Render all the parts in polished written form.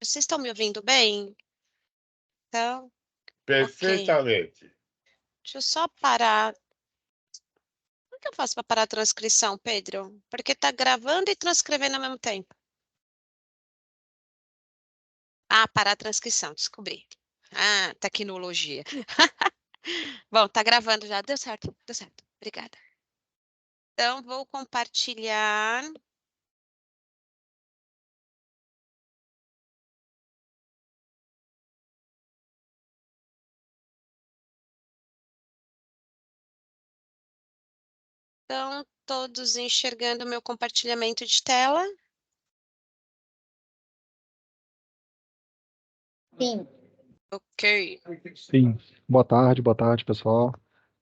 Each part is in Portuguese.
Vocês estão me ouvindo bem? Então, ok. Perfeitamente. Deixa eu só parar. Como que eu faço para parar a transcrição, Pedro? Porque tá gravando e transcrevendo ao mesmo tempo. Ah, parar a transcrição, descobri. Ah, tecnologia. Bom, tá gravando já. Deu certo, deu certo. Obrigada. Então, vou compartilhar. Então, todos enxergando o meu compartilhamento de tela? Sim. Ok. Sim. Boa tarde, pessoal.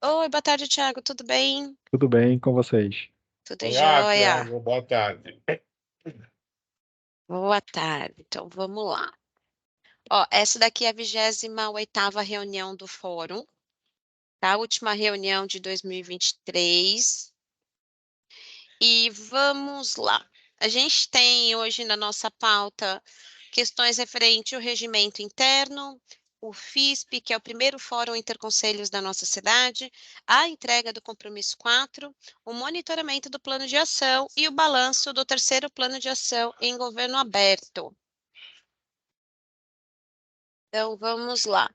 Oi, boa tarde, Thiago. Tudo bem? Tudo bem com vocês? Tudo Olá, jóia. Tiago, boa tarde. Boa tarde. Então, vamos lá. Ó, essa daqui é a 28ª reunião do Fórum, tá? A última reunião de 2023. E vamos lá. A gente tem hoje na nossa pauta questões referentes ao regimento interno, o FISP, que é o primeiro fórum interconselhos da nossa cidade, a entrega do compromisso 4, o monitoramento do plano de ação e o balanço do terceiro plano de ação em governo aberto. Então, vamos lá.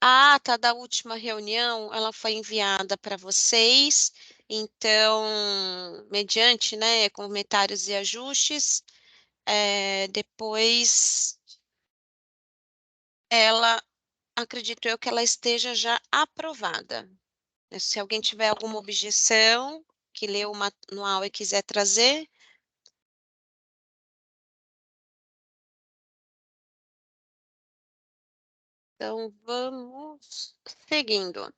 A ata da última reunião, ela foi enviada para vocês. Então, mediante, né, comentários e ajustes, depois ela, acredito eu que ela esteja já aprovada. Se alguém tiver alguma objeção, que leu o manual e quiser trazer. Então, vamos seguindo.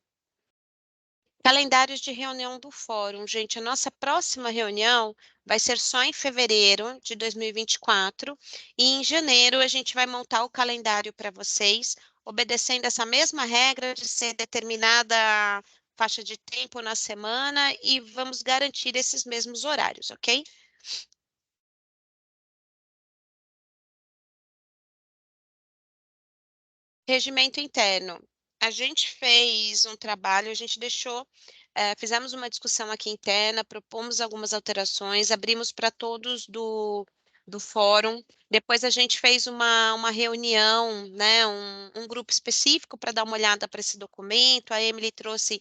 Calendários de reunião do fórum. Gente, a nossa próxima reunião vai ser só em fevereiro de 2024 e em janeiro a gente vai montar o calendário para vocês, obedecendo essa mesma regra de ser determinada faixa de tempo na semana e vamos garantir esses mesmos horários, ok? Regimento interno. A gente fez um trabalho, a gente deixou, fizemos uma discussão aqui interna, propomos algumas alterações, abrimos para todos do fórum. Depois a gente fez uma reunião, né, um grupo específico para dar uma olhada para esse documento. A Emily trouxe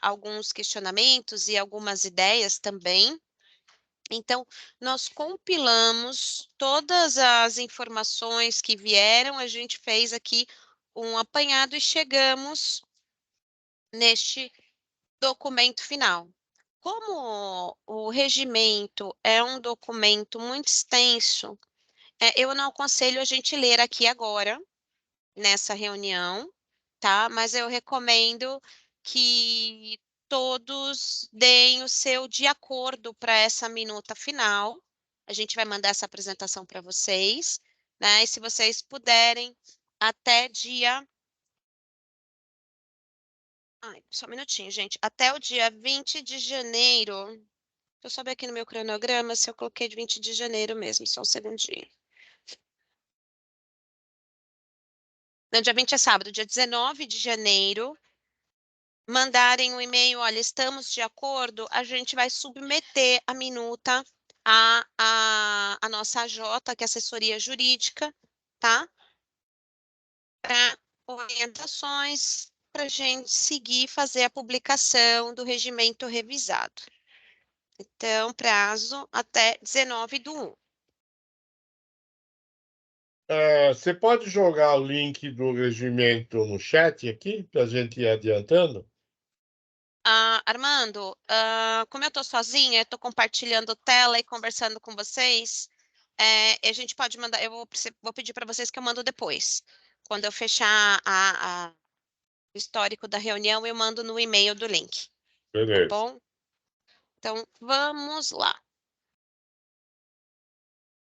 alguns questionamentos e algumas ideias também. Então, nós compilamos todas as informações que vieram, a gente fez aqui um apanhado e chegamos neste documento final. Como o regimento é um documento muito extenso, eu não aconselho a gente ler aqui agora, nessa reunião, tá? Mas eu recomendo que todos deem o seu de acordo para essa minuta final. A gente vai mandar essa apresentação para vocês, né? E se vocês puderem, até dia. Ai, só um minutinho, gente. Até o dia 20 de janeiro. Deixa eu só ver aqui no meu cronograma se eu coloquei de 20 de janeiro mesmo, só um segundinho. Não, dia 20 é sábado, dia 19 de janeiro, mandarem um e-mail, olha, estamos de acordo, a gente vai submeter a minuta à nossa AJ, que é assessoria jurídica, tá? Para orientações para a gente seguir fazer a publicação do regimento revisado. Então, prazo até 19/1. Você pode jogar o link do regimento no chat aqui, para a gente ir adiantando? Armando, como eu estou sozinha, eu estou compartilhando tela e conversando com vocês, a gente pode mandar, eu vou pedir para vocês que eu mando depois. Quando eu fechar o histórico da reunião, eu mando no e-mail do link, tá Beleza. bom? Então, vamos lá.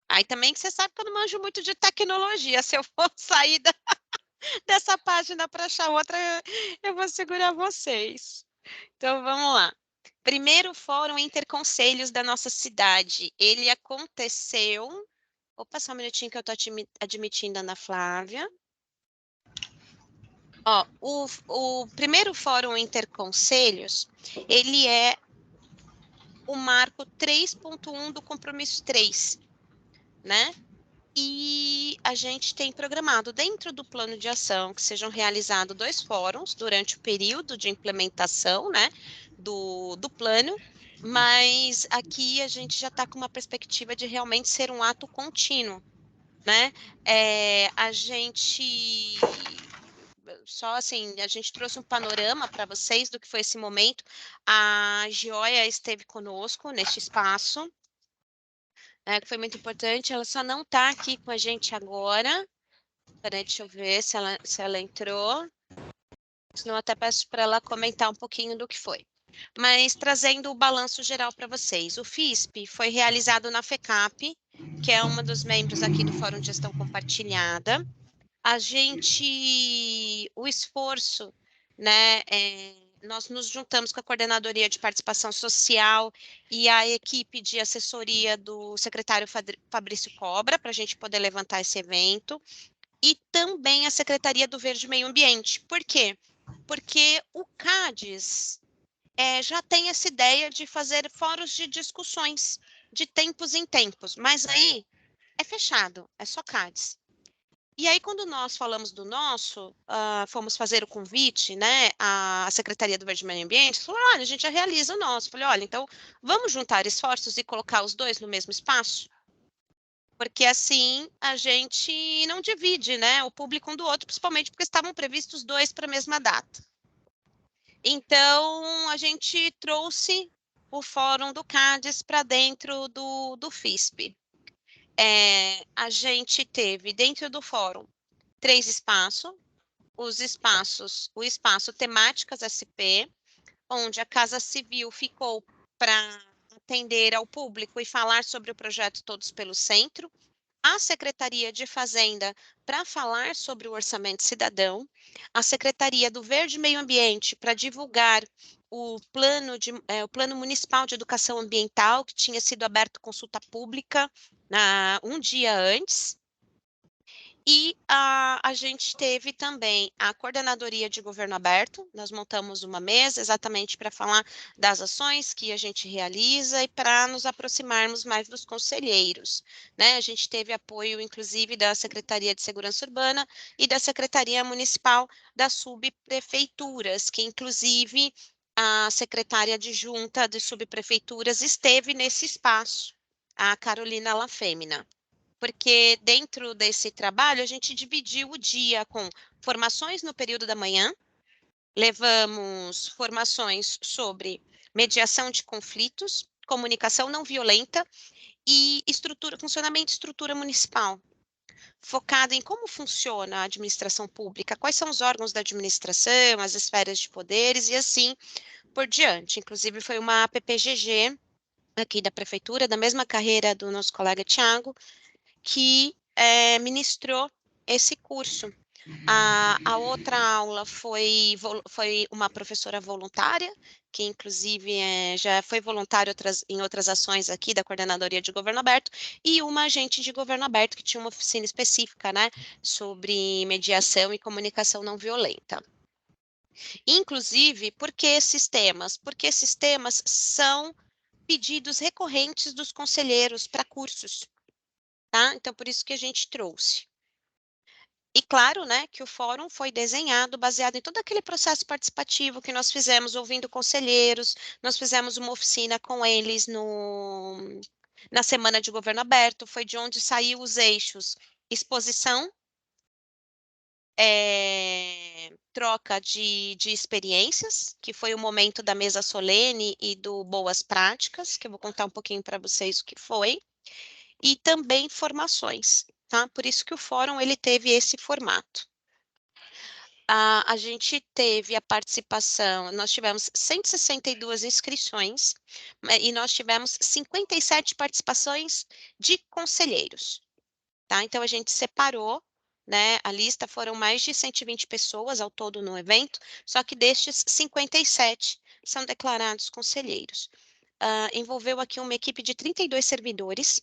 Aí também que você sabe que eu não manjo muito de tecnologia, se eu for sair dessa página para achar outra, eu vou segurar vocês. Então, vamos lá. Primeiro Fórum Interconselhos da nossa cidade. Ele aconteceu Opa, só um minutinho que eu estou admitindo a Ana Flávia. Ó, o primeiro Fórum Interconselhos, ele é o marco 3.1 do compromisso 3, né? E a gente tem programado dentro do plano de ação que sejam realizados 2 fóruns durante o período de implementação, né, do plano, mas aqui a gente já está com uma perspectiva de realmente ser um ato contínuo, né? A gente só assim, a gente trouxe um panorama para vocês do que foi esse momento. A Gioia esteve conosco neste espaço, que foi muito importante. Ela só não está aqui com a gente agora. Peraí, deixa eu ver se ela entrou. Senão eu até peço para ela comentar um pouquinho do que foi. Mas trazendo o balanço geral para vocês. O FISP foi realizado na FECAP, que é uma dos membros aqui do Fórum de Gestão Compartilhada. O esforço, né, nós nos juntamos com a Coordenadoria de Participação Social e a equipe de assessoria do secretário Fabrício Cobra, para a gente poder levantar esse evento, e também a Secretaria do Verde e Meio Ambiente. Por quê? Porque o CADES já tem essa ideia de fazer fóruns de discussões, de tempos em tempos, mas aí é fechado, é só CADES. E aí, quando nós falamos do nosso, fomos fazer o convite, né, à Secretaria do Verde e Meio Ambiente, falou, olha, a gente já realiza o nosso. Falei, olha, então, vamos juntar esforços e colocar os dois no mesmo espaço? Porque assim, a gente não divide, né, o público um do outro, principalmente porque estavam previstos 2 para a mesma data. Então, a gente trouxe o Fórum do CADES para dentro do FISP. A gente teve, dentro do Fórum, 3 espaços, o espaço Temáticas SP, onde a Casa Civil ficou para atender ao público e falar sobre o projeto Todos pelo Centro, a Secretaria de Fazenda para falar sobre o Orçamento Cidadão, a Secretaria do Verde e Meio Ambiente para divulgar o plano municipal de educação ambiental, que tinha sido aberto consulta pública um dia antes, e a gente teve também a Coordenadoria de Governo Aberto. Nós montamos uma mesa exatamente para falar das ações que a gente realiza e para nos aproximarmos mais dos conselheiros, né? A gente teve apoio, inclusive, da Secretaria de Segurança Urbana e da Secretaria Municipal das Subprefeituras, que, inclusive, a secretária adjunta de subprefeituras esteve nesse espaço, a Carolina Lafêmina. Porque dentro desse trabalho a gente dividiu o dia com formações no período da manhã, levamos formações sobre mediação de conflitos, comunicação não violenta e funcionamento de estrutura municipal, focado em como funciona a administração pública, quais são os órgãos da administração, as esferas de poderes e assim por diante. Inclusive foi uma PPGG aqui da prefeitura, da mesma carreira do nosso colega Tiago, que ministrou esse curso. A outra aula foi uma professora voluntária, que inclusive já foi voluntária em outras ações aqui da Coordenadoria de Governo Aberto, e uma agente de Governo Aberto, que tinha uma oficina específica, né, sobre mediação e comunicação não violenta. Inclusive, por que esses temas? Porque esses temas são pedidos recorrentes dos conselheiros para cursos. Tá? Então, por isso que a gente trouxe. E claro, né, que o fórum foi desenhado baseado em todo aquele processo participativo que nós fizemos, ouvindo conselheiros, nós fizemos uma oficina com eles na Semana de Governo Aberto, foi de onde saiu os eixos exposição, troca de experiências, que foi o momento da mesa solene e do Boas Práticas, que eu vou contar um pouquinho para vocês o que foi, e também formações, tá? Por isso que o fórum ele teve esse formato. A gente teve a participação, nós tivemos 162 inscrições e nós tivemos 57 participações de conselheiros, tá? Então, a gente separou, né, a lista, foram mais de 120 pessoas ao todo no evento, só que destes 57 são declarados conselheiros. Envolveu aqui uma equipe de 32 servidores,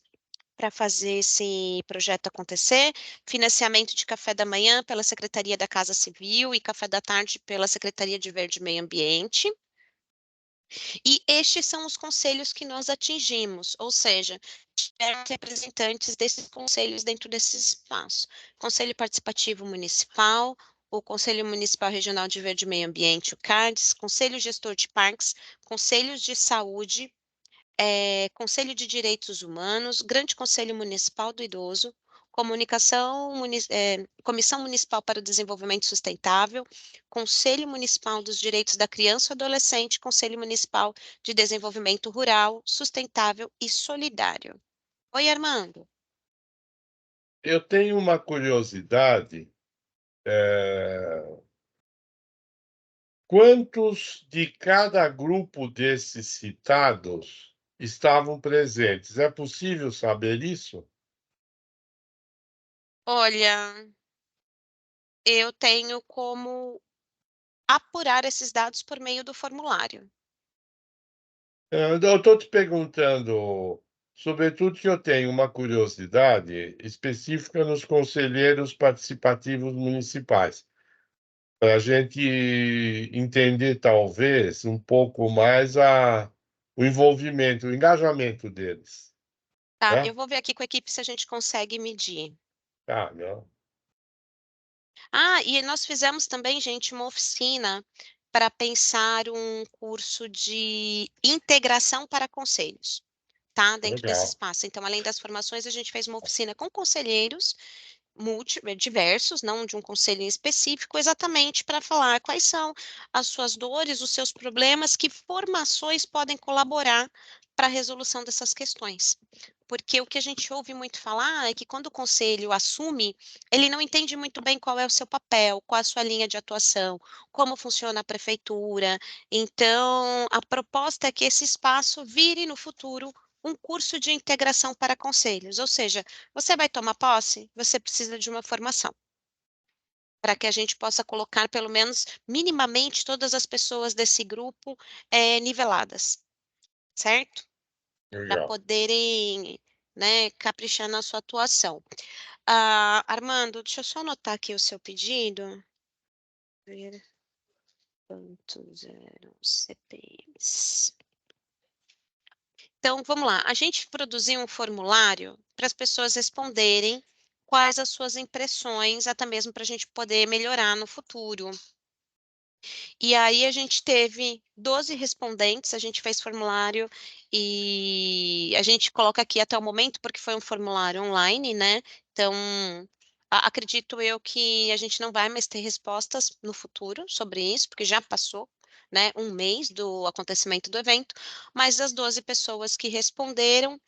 para fazer esse projeto acontecer, financiamento de café da manhã pela Secretaria da Casa Civil e café da tarde pela Secretaria de Verde e Meio Ambiente. E estes são os conselhos que nós atingimos, ou seja, tiveram representantes desses conselhos dentro desse espaço. Conselho Participativo Municipal, o Conselho Municipal Regional de Verde e Meio Ambiente, o CADES, Conselho Gestor de Parques, Conselhos de Saúde, Conselho de Direitos Humanos, Grande Conselho Municipal do Idoso, Comissão Municipal para o Desenvolvimento Sustentável, Conselho Municipal dos Direitos da Criança e Adolescente, Conselho Municipal de Desenvolvimento Rural, Sustentável e Solidário. Oi, Armando. Eu tenho uma curiosidade. Quantos de cada grupo desses citados estavam presentes? É possível saber isso? Olha, eu tenho como apurar esses dados por meio do formulário. Eu estou te perguntando, sobretudo que eu tenho uma curiosidade específica nos conselheiros participativos municipais, para a gente entender, talvez, um pouco mais o envolvimento, o engajamento deles, Tá, né? eu vou ver aqui com a equipe se a gente consegue medir. Ah, não. Ah, e nós fizemos também, gente, uma oficina para pensar um curso de integração para conselhos, tá? Dentro desse Legal. espaço. Então, além das formações, a gente fez uma oficina com conselheiros diversos, não de um conselho em específico, exatamente para falar quais são as suas dores, os seus problemas, que formações podem colaborar para a resolução dessas questões. Porque o que a gente ouve muito falar é que quando o conselho assume, ele não entende muito bem qual é o seu papel, qual a sua linha de atuação, como funciona a prefeitura. Então, a proposta é que esse espaço vire no futuro um curso de integração para conselhos, ou seja, você vai tomar posse, você precisa de uma formação, para que a gente possa colocar pelo menos minimamente todas as pessoas desse grupo niveladas, certo? Para Legal. poderem, né, caprichar na sua atuação. Armando, deixa eu só anotar aqui o seu pedido. Ponto zero CPMs. Então, vamos lá. A gente produziu um formulário para as pessoas responderem quais as suas impressões, até mesmo para a gente poder melhorar no futuro. E aí a gente teve 12 respondentes, a gente fez formulário e a gente coloca aqui até o momento, porque foi um formulário online, né? Então, acredito eu que a gente não vai mais ter respostas no futuro sobre isso, porque já passou, né, um mês do acontecimento do evento, mas das 12 pessoas que responderam,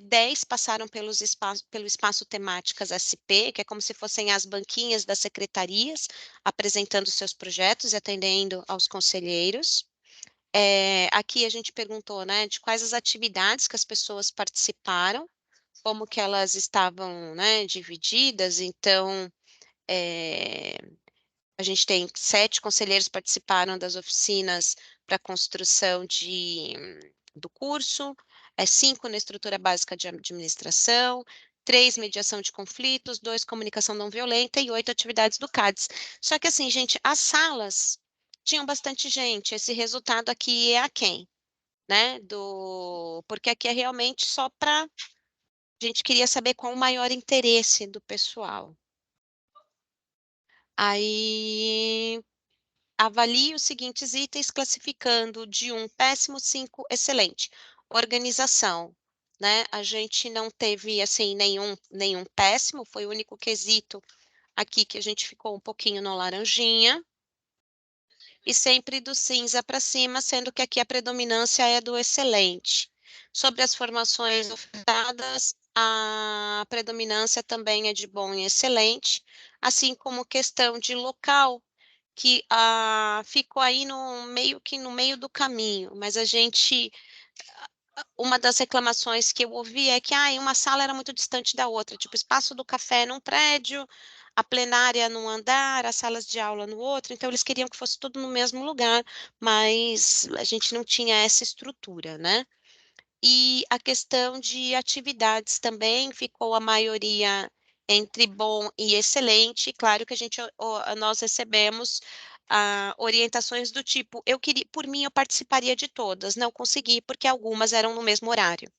10 passaram pelo espaço Temáticas SP, que é como se fossem as banquinhas das secretarias, apresentando seus projetos e atendendo aos conselheiros. Aqui a gente perguntou, né, de quais as atividades que as pessoas participaram, como que elas estavam, né, divididas. Então, é, a gente tem 7 conselheiros participaram das oficinas para construção do curso, 5 na estrutura básica de administração, 3 mediação de conflitos, 2 comunicação não violenta e 8 atividades do CADES. Só que assim, gente, as salas tinham bastante gente, esse resultado aqui é a quem, né? Porque aqui é realmente só para a gente queria saber qual o maior interesse do pessoal. Aí avalie os seguintes itens, classificando de 1 péssimo, 5 excelente. Organização, né? A gente não teve, assim, nenhum péssimo, foi o único quesito aqui que a gente ficou um pouquinho no laranjinha. E sempre do cinza para cima, sendo que aqui a predominância é do excelente. Sobre as formações ofertadas, a predominância também é de bom e excelente, assim como questão de local, que ficou aí meio que no meio do caminho, mas uma das reclamações que eu ouvi é que uma sala era muito distante da outra, tipo, espaço do café num prédio, a plenária num andar, as salas de aula no outro, então eles queriam que fosse tudo no mesmo lugar, mas a gente não tinha essa estrutura, né? E a questão de atividades também ficou a maioria entre bom e excelente. Claro que nós recebemos orientações do tipo, eu queria, por mim, eu participaria de todas, não consegui porque algumas eram no mesmo horário,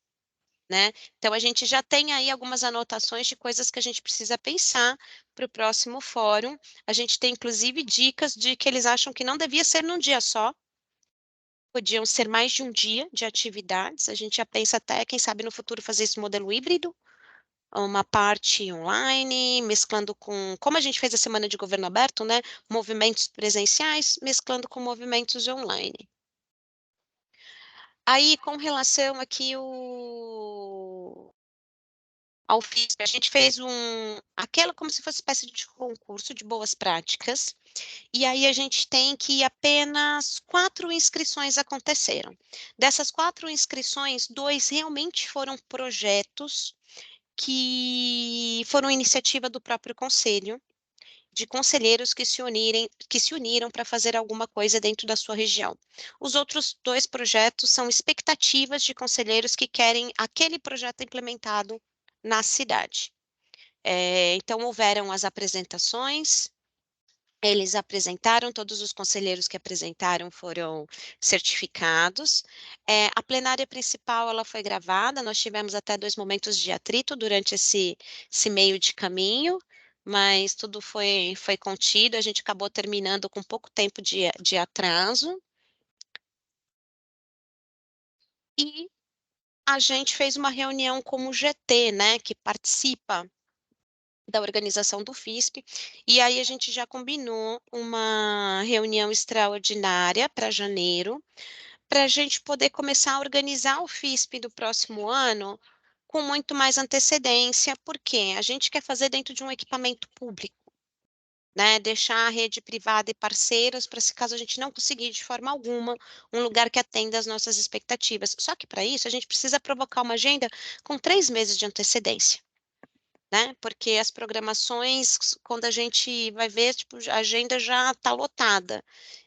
né? Então a gente já tem aí algumas anotações de coisas que a gente precisa pensar para o próximo fórum. A gente tem inclusive dicas de que eles acham que não devia ser num dia só. Podiam ser mais de um dia de atividades. A gente já pensa até, quem sabe, no futuro fazer esse modelo híbrido, uma parte online, mesclando com, como a gente fez a Semana de Governo Aberto, né? Movimentos presenciais, mesclando com movimentos online. Aí, com relação aqui ao FISP, a gente fez aquela como se fosse uma espécie de concurso de boas práticas, e aí a gente tem que apenas 4 inscrições aconteceram. Dessas 4 inscrições, 2 realmente foram projetos que foram iniciativa do próprio conselho, de conselheiros que se uniram para fazer alguma coisa dentro da sua região. Os outros 2 projetos são expectativas de conselheiros que querem aquele projeto implementado na cidade. Então, houveram as apresentações, eles apresentaram, todos os conselheiros que apresentaram foram certificados. A plenária principal ela foi gravada, nós tivemos até 2 momentos de atrito durante esse meio de caminho, mas tudo foi contido, a gente acabou terminando com pouco tempo de atraso. E a gente fez uma reunião com o GT, né, que participa da organização do FISP, e aí a gente já combinou uma reunião extraordinária para janeiro, para a gente poder começar a organizar o FISP do próximo ano com muito mais antecedência, porque a gente quer fazer dentro de um equipamento público, né? Deixar a rede privada e parceiros para se caso a gente não conseguir de forma alguma um lugar que atenda às nossas expectativas. Só que para isso a gente precisa provocar uma agenda com 3 meses de antecedência, né? Porque as programações, quando a gente vai ver, tipo, a agenda já está lotada.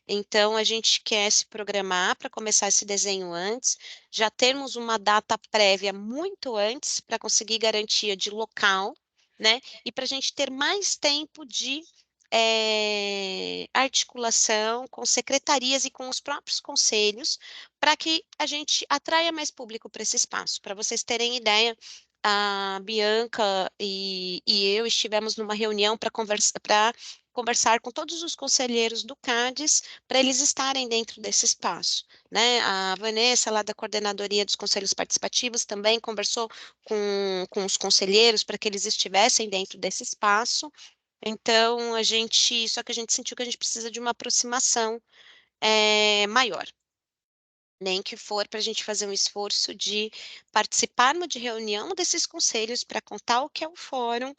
Então, a gente quer se programar para começar esse desenho antes, já termos uma data prévia muito antes para conseguir garantia de local, né? E para a gente ter mais tempo de articulação com secretarias e com os próprios conselhos, para que a gente atraia mais público para esse espaço. Para vocês terem ideia, a Bianca e eu estivemos numa reunião para conversar com todos os conselheiros do CADES para eles estarem dentro desse espaço, né? A Vanessa, lá da Coordenadoria dos Conselhos Participativos, também conversou com os conselheiros para que eles estivessem dentro desse espaço. Então, só que a gente sentiu que a gente precisa de uma aproximação maior, nem que for para a gente fazer um esforço de participarmos de reunião desses conselhos para contar o que é o fórum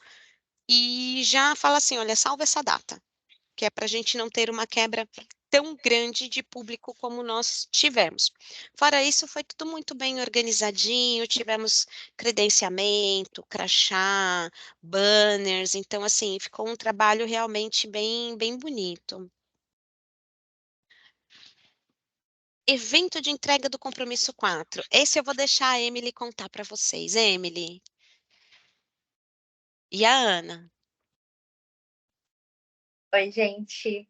e já fala assim, olha, salva essa data, que é para a gente não ter uma quebra tão grande de público como nós tivemos. Fora isso, foi tudo muito bem organizadinho, tivemos credenciamento, crachá, banners, então, assim, ficou um trabalho realmente bem, bem bonito. Evento de entrega do compromisso 4. Esse eu vou deixar a Emily contar para vocês. Emily. E a Ana. Oi, gente.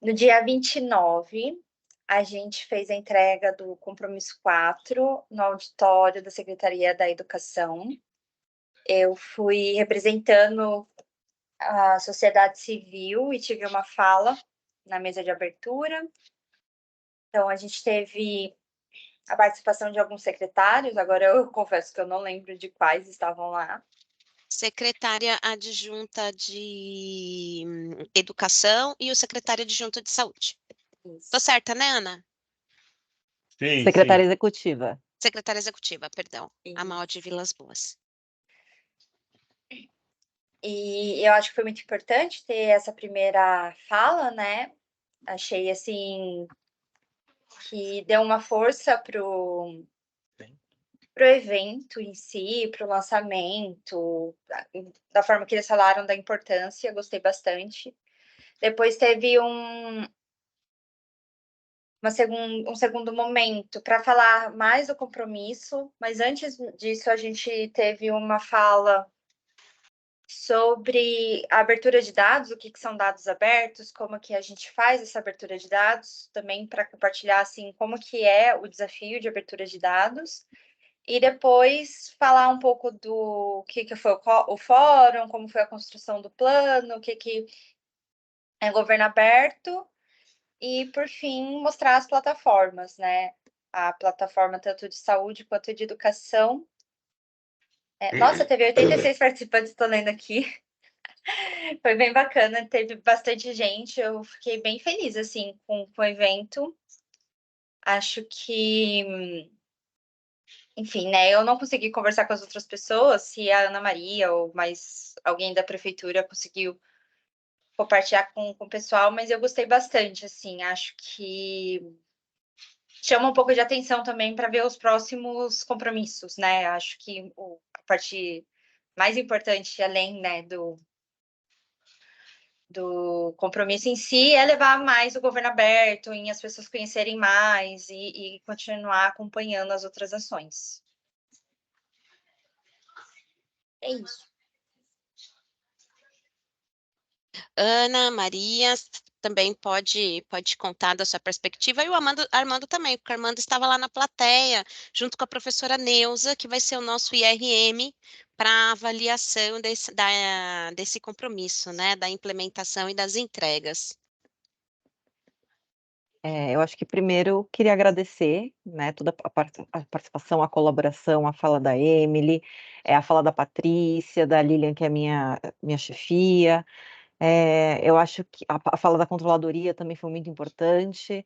No dia 29, a gente fez a entrega do compromisso 4 no auditório da Secretaria da Educação. Eu fui representando a sociedade civil e tive uma fala na mesa de abertura. Então, a gente teve a participação de alguns secretários, agora eu confesso que eu não lembro de quais estavam lá. Secretária adjunta de Educação e o secretário adjunto de Saúde. Tô certa, né, Ana? Sim, Secretária sim. Executiva. Secretária Executiva, perdão. Sim. A Mal de Vilas Boas. E eu acho que foi muito importante ter essa primeira fala, né? Achei, assim, que deu uma força pro evento em si, pro lançamento, da forma que eles falaram da importância, gostei bastante. Depois teve um segundo momento para falar mais do compromisso, mas antes disso a gente teve uma fala sobre a abertura de dados, o que são dados abertos, como que a gente faz essa abertura de dados, também para compartilhar assim como que é o desafio de abertura de dados. E depois falar um pouco do que foi o fórum, como foi a construção do plano, o que é governo aberto, e, por fim, mostrar as plataformas, né? A plataforma tanto de saúde quanto de educação. Nossa, teve 86 participantes, estou lendo aqui. Foi bem bacana, teve bastante gente, eu fiquei bem feliz, assim, com o evento. Acho que, enfim, né, eu não consegui conversar com as outras pessoas, se a Ana Maria ou mais alguém da prefeitura conseguiu compartilhar com o pessoal, mas eu gostei bastante, assim, acho que chama um pouco de atenção também para ver os próximos compromissos, né? Acho que a parte mais importante, além, né, do compromisso em si, é levar mais o governo aberto, em as pessoas conhecerem mais e continuar acompanhando as outras ações. É isso. Ana, Maria, também pode contar da sua perspectiva, e o Armando também, porque o Armando estava lá na plateia, junto com a professora Neuza, que vai ser o nosso IRM para avaliação desse compromisso, né, da implementação e das entregas. Eu acho que primeiro queria agradecer, né, toda a participação, a colaboração, a fala da Emily, a fala da Patrícia, da Lilian, que é minha chefia. Eu acho que a fala da controladoria também foi muito importante.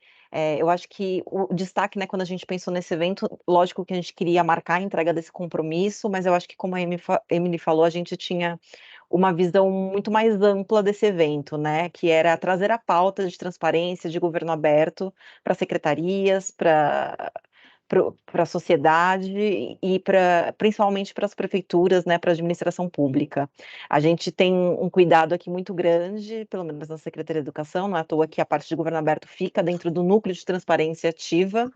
Eu acho que o destaque, né, quando a gente pensou nesse evento, lógico que a gente queria marcar a entrega desse compromisso, mas eu acho que, como a Emily falou, a gente tinha uma visão muito mais ampla desse evento, né, que era trazer a pauta de transparência, de governo aberto para secretarias, para a sociedade e principalmente para as prefeituras, né, para a administração pública. A gente tem um cuidado aqui muito grande, pelo menos na Secretaria de Educação, não é à toa que a parte de governo aberto fica dentro do núcleo de transparência ativa,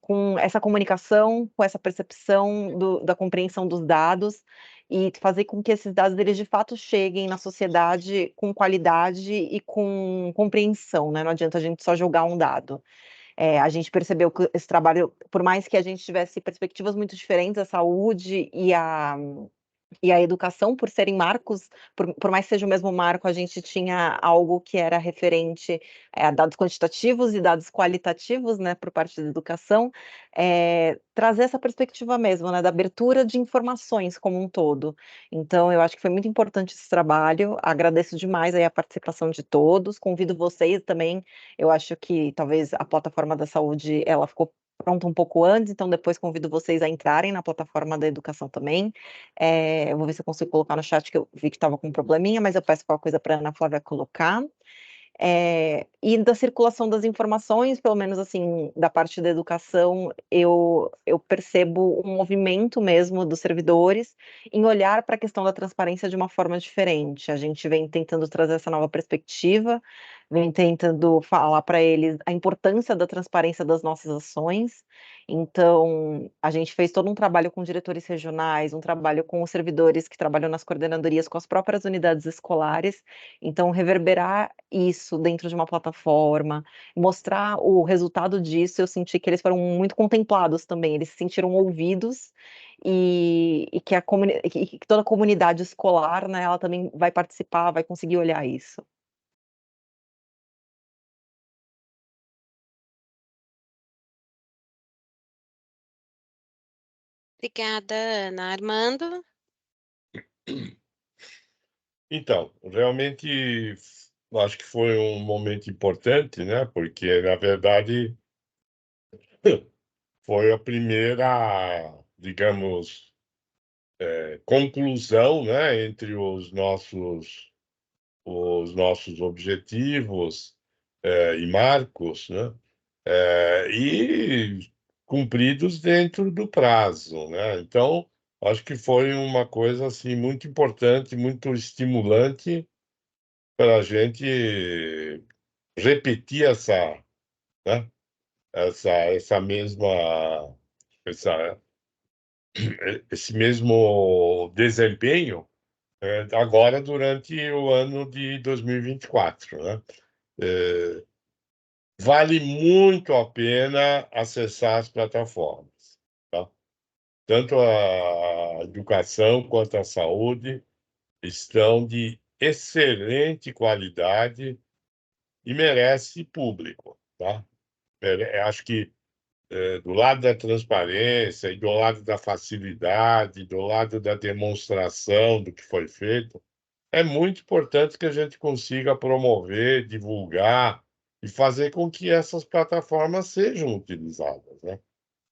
com essa comunicação, com essa percepção da compreensão dos dados e fazer com que esses dados eles de fato cheguem na sociedade com qualidade e com compreensão, né? Não adianta a gente só jogar um dado. A gente percebeu que esse trabalho, por mais que a gente tivesse perspectivas muito diferentes, a saúde e a educação, por serem marcos, por mais que seja o mesmo marco, a gente tinha algo que era referente a dados quantitativos e dados qualitativos, né, por parte da educação, trazer essa perspectiva mesmo, né, da abertura de informações como um todo. Então, eu acho que foi muito importante esse trabalho, agradeço demais aí a participação de todos, convido vocês também, eu acho que talvez a plataforma da saúde, ela ficou pronta um pouco antes, então depois convido vocês a entrarem na plataforma da educação também. Eu vou ver se eu consigo colocar no chat, que eu vi que estava com um probleminha, mas eu peço qualquer coisa para a Ana Flávia colocar. E da circulação das informações, pelo menos assim, da parte da educação, eu percebo um movimento mesmo dos servidores em olhar para a questão da transparência de uma forma diferente. A gente vem tentando trazer essa nova perspectiva, vem tentando falar para eles a importância da transparência das nossas ações. Então, a gente fez todo um trabalho com diretores regionais, um trabalho com os servidores que trabalham nas coordenadorias, com as próprias unidades escolares. Então, reverberar isso dentro de uma plataforma, mostrar o resultado disso, eu senti que eles foram muito contemplados também, eles se sentiram ouvidos e que toda a comunidade escolar, né, ela também vai participar, vai conseguir olhar isso. Obrigada, Ana. Armando? Então, realmente, acho que foi um momento importante, né? Porque, na verdade, foi a primeira, digamos, conclusão, né, entre os nossos objetivos, e marcos, né? E cumpridos dentro do prazo, né? Então, acho que foi uma coisa assim muito importante, muito estimulante para a gente repetir né? Essa mesma, essa, esse mesmo desempenho agora durante o ano de 2024, né? É, vale muito a pena acessar as plataformas, tá? Tanto a educação quanto a saúde estão de excelente qualidade e merece público, tá? Acho que do lado da transparência e do lado da facilidade, do lado da demonstração do que foi feito, é muito importante que a gente consiga promover, divulgar e fazer com que essas plataformas sejam utilizadas, né?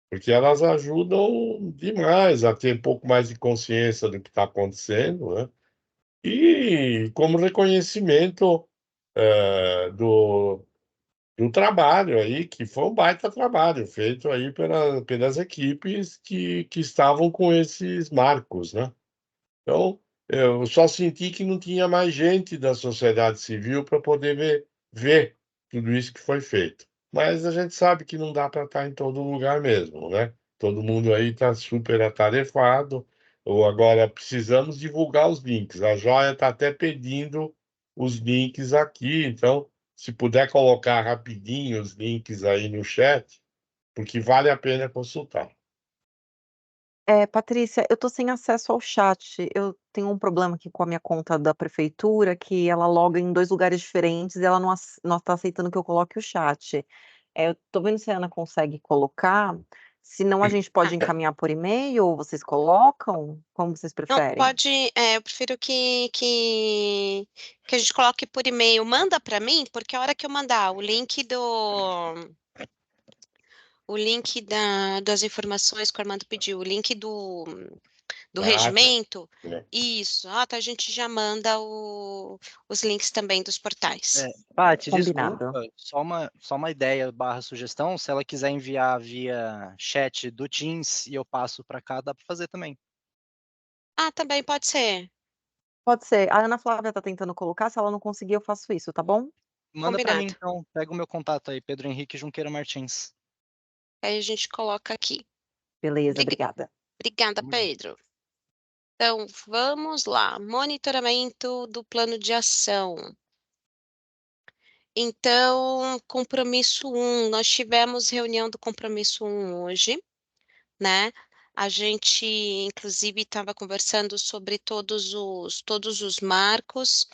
Porque elas ajudam demais a ter um pouco mais de consciência do que está acontecendo, né? E como reconhecimento do trabalho aí, que foi um baita trabalho feito aí pelas equipes que estavam com esses marcos, né? Então, eu só senti que não tinha mais gente da sociedade civil para poder ver tudo isso que foi feito. Mas a gente sabe que não dá para estar em todo lugar mesmo, né? Todo mundo aí está super atarefado. Ou agora precisamos divulgar os links. A Joia está até pedindo os links aqui. Então, se puder colocar rapidinho os links aí no chat, porque vale a pena consultar. Patrícia, eu tô sem acesso ao chat. Eu tenho um problema aqui com a minha conta da prefeitura, que ela loga em 2 lugares diferentes e ela não tá aceitando que eu coloque o chat. Eu tô vendo se a Ana consegue colocar, senão a gente pode encaminhar por e-mail ou vocês colocam? Como vocês Não, preferem? pode, eu prefiro que a gente coloque por e-mail. Manda para mim, porque a hora que eu mandar o link das informações que o Armando pediu, o link do Ah, tá. regimento, isso, tá, a gente já manda os links também dos portais. Paty, desculpa, Combinado. só uma ideia barra sugestão, se ela quiser enviar via chat do Teams e eu passo para cá, dá para fazer também. Também pode ser. Pode ser. A Ana Flávia tá tentando colocar, se ela não conseguir eu faço isso, tá bom? Manda para mim Combinado. então, pega o meu contato aí, Pedro Henrique Junqueira Martins. Aí a gente coloca aqui. Beleza, obrigada. Obrigada, Tamo junto. Pedro. Então, vamos lá. Monitoramento do plano de ação. Então, compromisso 1, nós tivemos reunião do compromisso 1 hoje, né? A gente, inclusive, estava conversando sobre todos os marcos.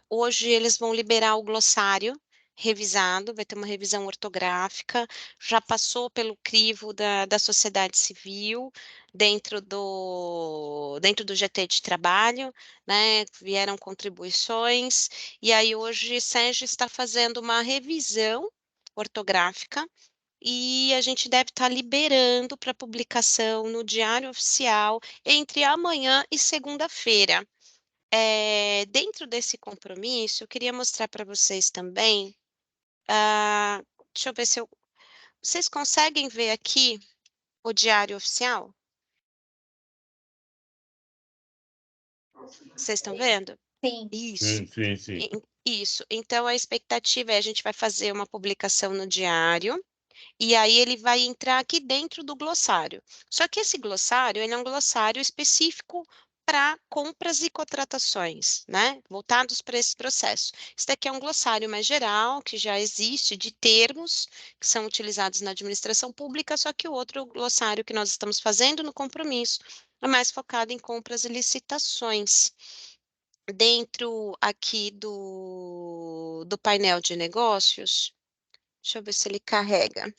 Hoje eles vão liberar o glossário revisado, vai ter uma revisão ortográfica, já passou pelo crivo da sociedade civil, dentro do GT de trabalho, né? Vieram contribuições, e aí hoje Sérgio está fazendo uma revisão ortográfica e a gente deve estar liberando para publicação no Diário Oficial entre amanhã e segunda-feira. Dentro desse compromisso, eu queria mostrar para vocês também. Deixa eu ver se vocês conseguem ver aqui o Diário Oficial? Vocês estão vendo? Sim. Isso. Sim. Isso. Então, a expectativa é a gente vai fazer uma publicação no Diário. E aí ele vai entrar aqui dentro do glossário. Só que esse glossário, ele é um glossário específico para compras e contratações, né? Voltados para esse processo. Isso daqui é um glossário mais geral, que já existe, de termos que são utilizados na administração pública, só que o outro glossário que nós estamos fazendo no compromisso é mais focado em compras e licitações. Dentro aqui do painel de negócios, deixa eu ver se ele carrega.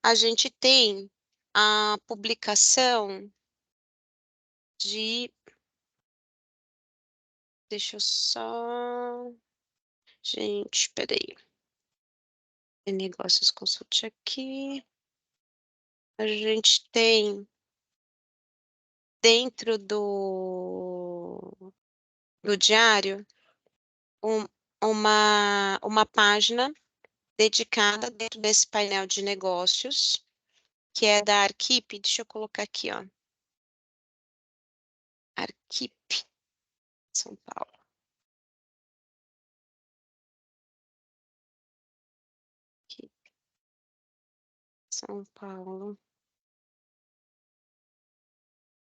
A gente tem a publicação de. Deixa eu só. Gente, peraí. Negócios consulte aqui. A gente tem dentro do diário uma página dedicada dentro desse painel de negócios, que é da Arquip. Deixa eu colocar aqui, ó. Arquip, São Paulo. São Paulo.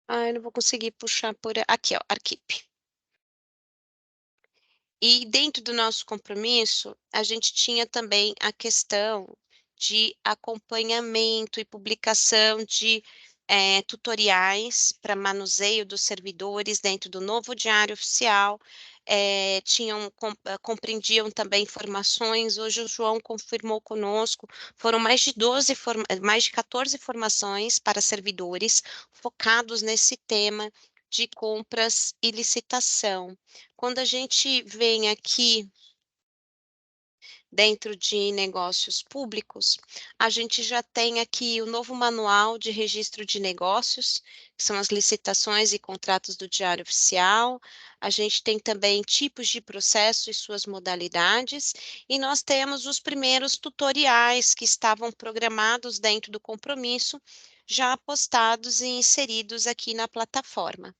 Eu não vou conseguir puxar por aqui, ó, Arquipe. E dentro do nosso compromisso, a gente tinha também a questão de acompanhamento e publicação de tutoriais para manuseio dos servidores dentro do novo Diário Oficial. Compreendiam também informações. Hoje o João confirmou conosco, foram mais de 14 formações para servidores focados nesse tema de compras e licitação. Quando a gente vem aqui dentro de negócios públicos, a gente já tem aqui o novo manual de registro de negócios, que são as licitações e contratos do Diário Oficial. A gente tem também tipos de processo e suas modalidades, e nós temos os primeiros tutoriais que estavam programados dentro do compromisso, já postados e inseridos aqui na plataforma,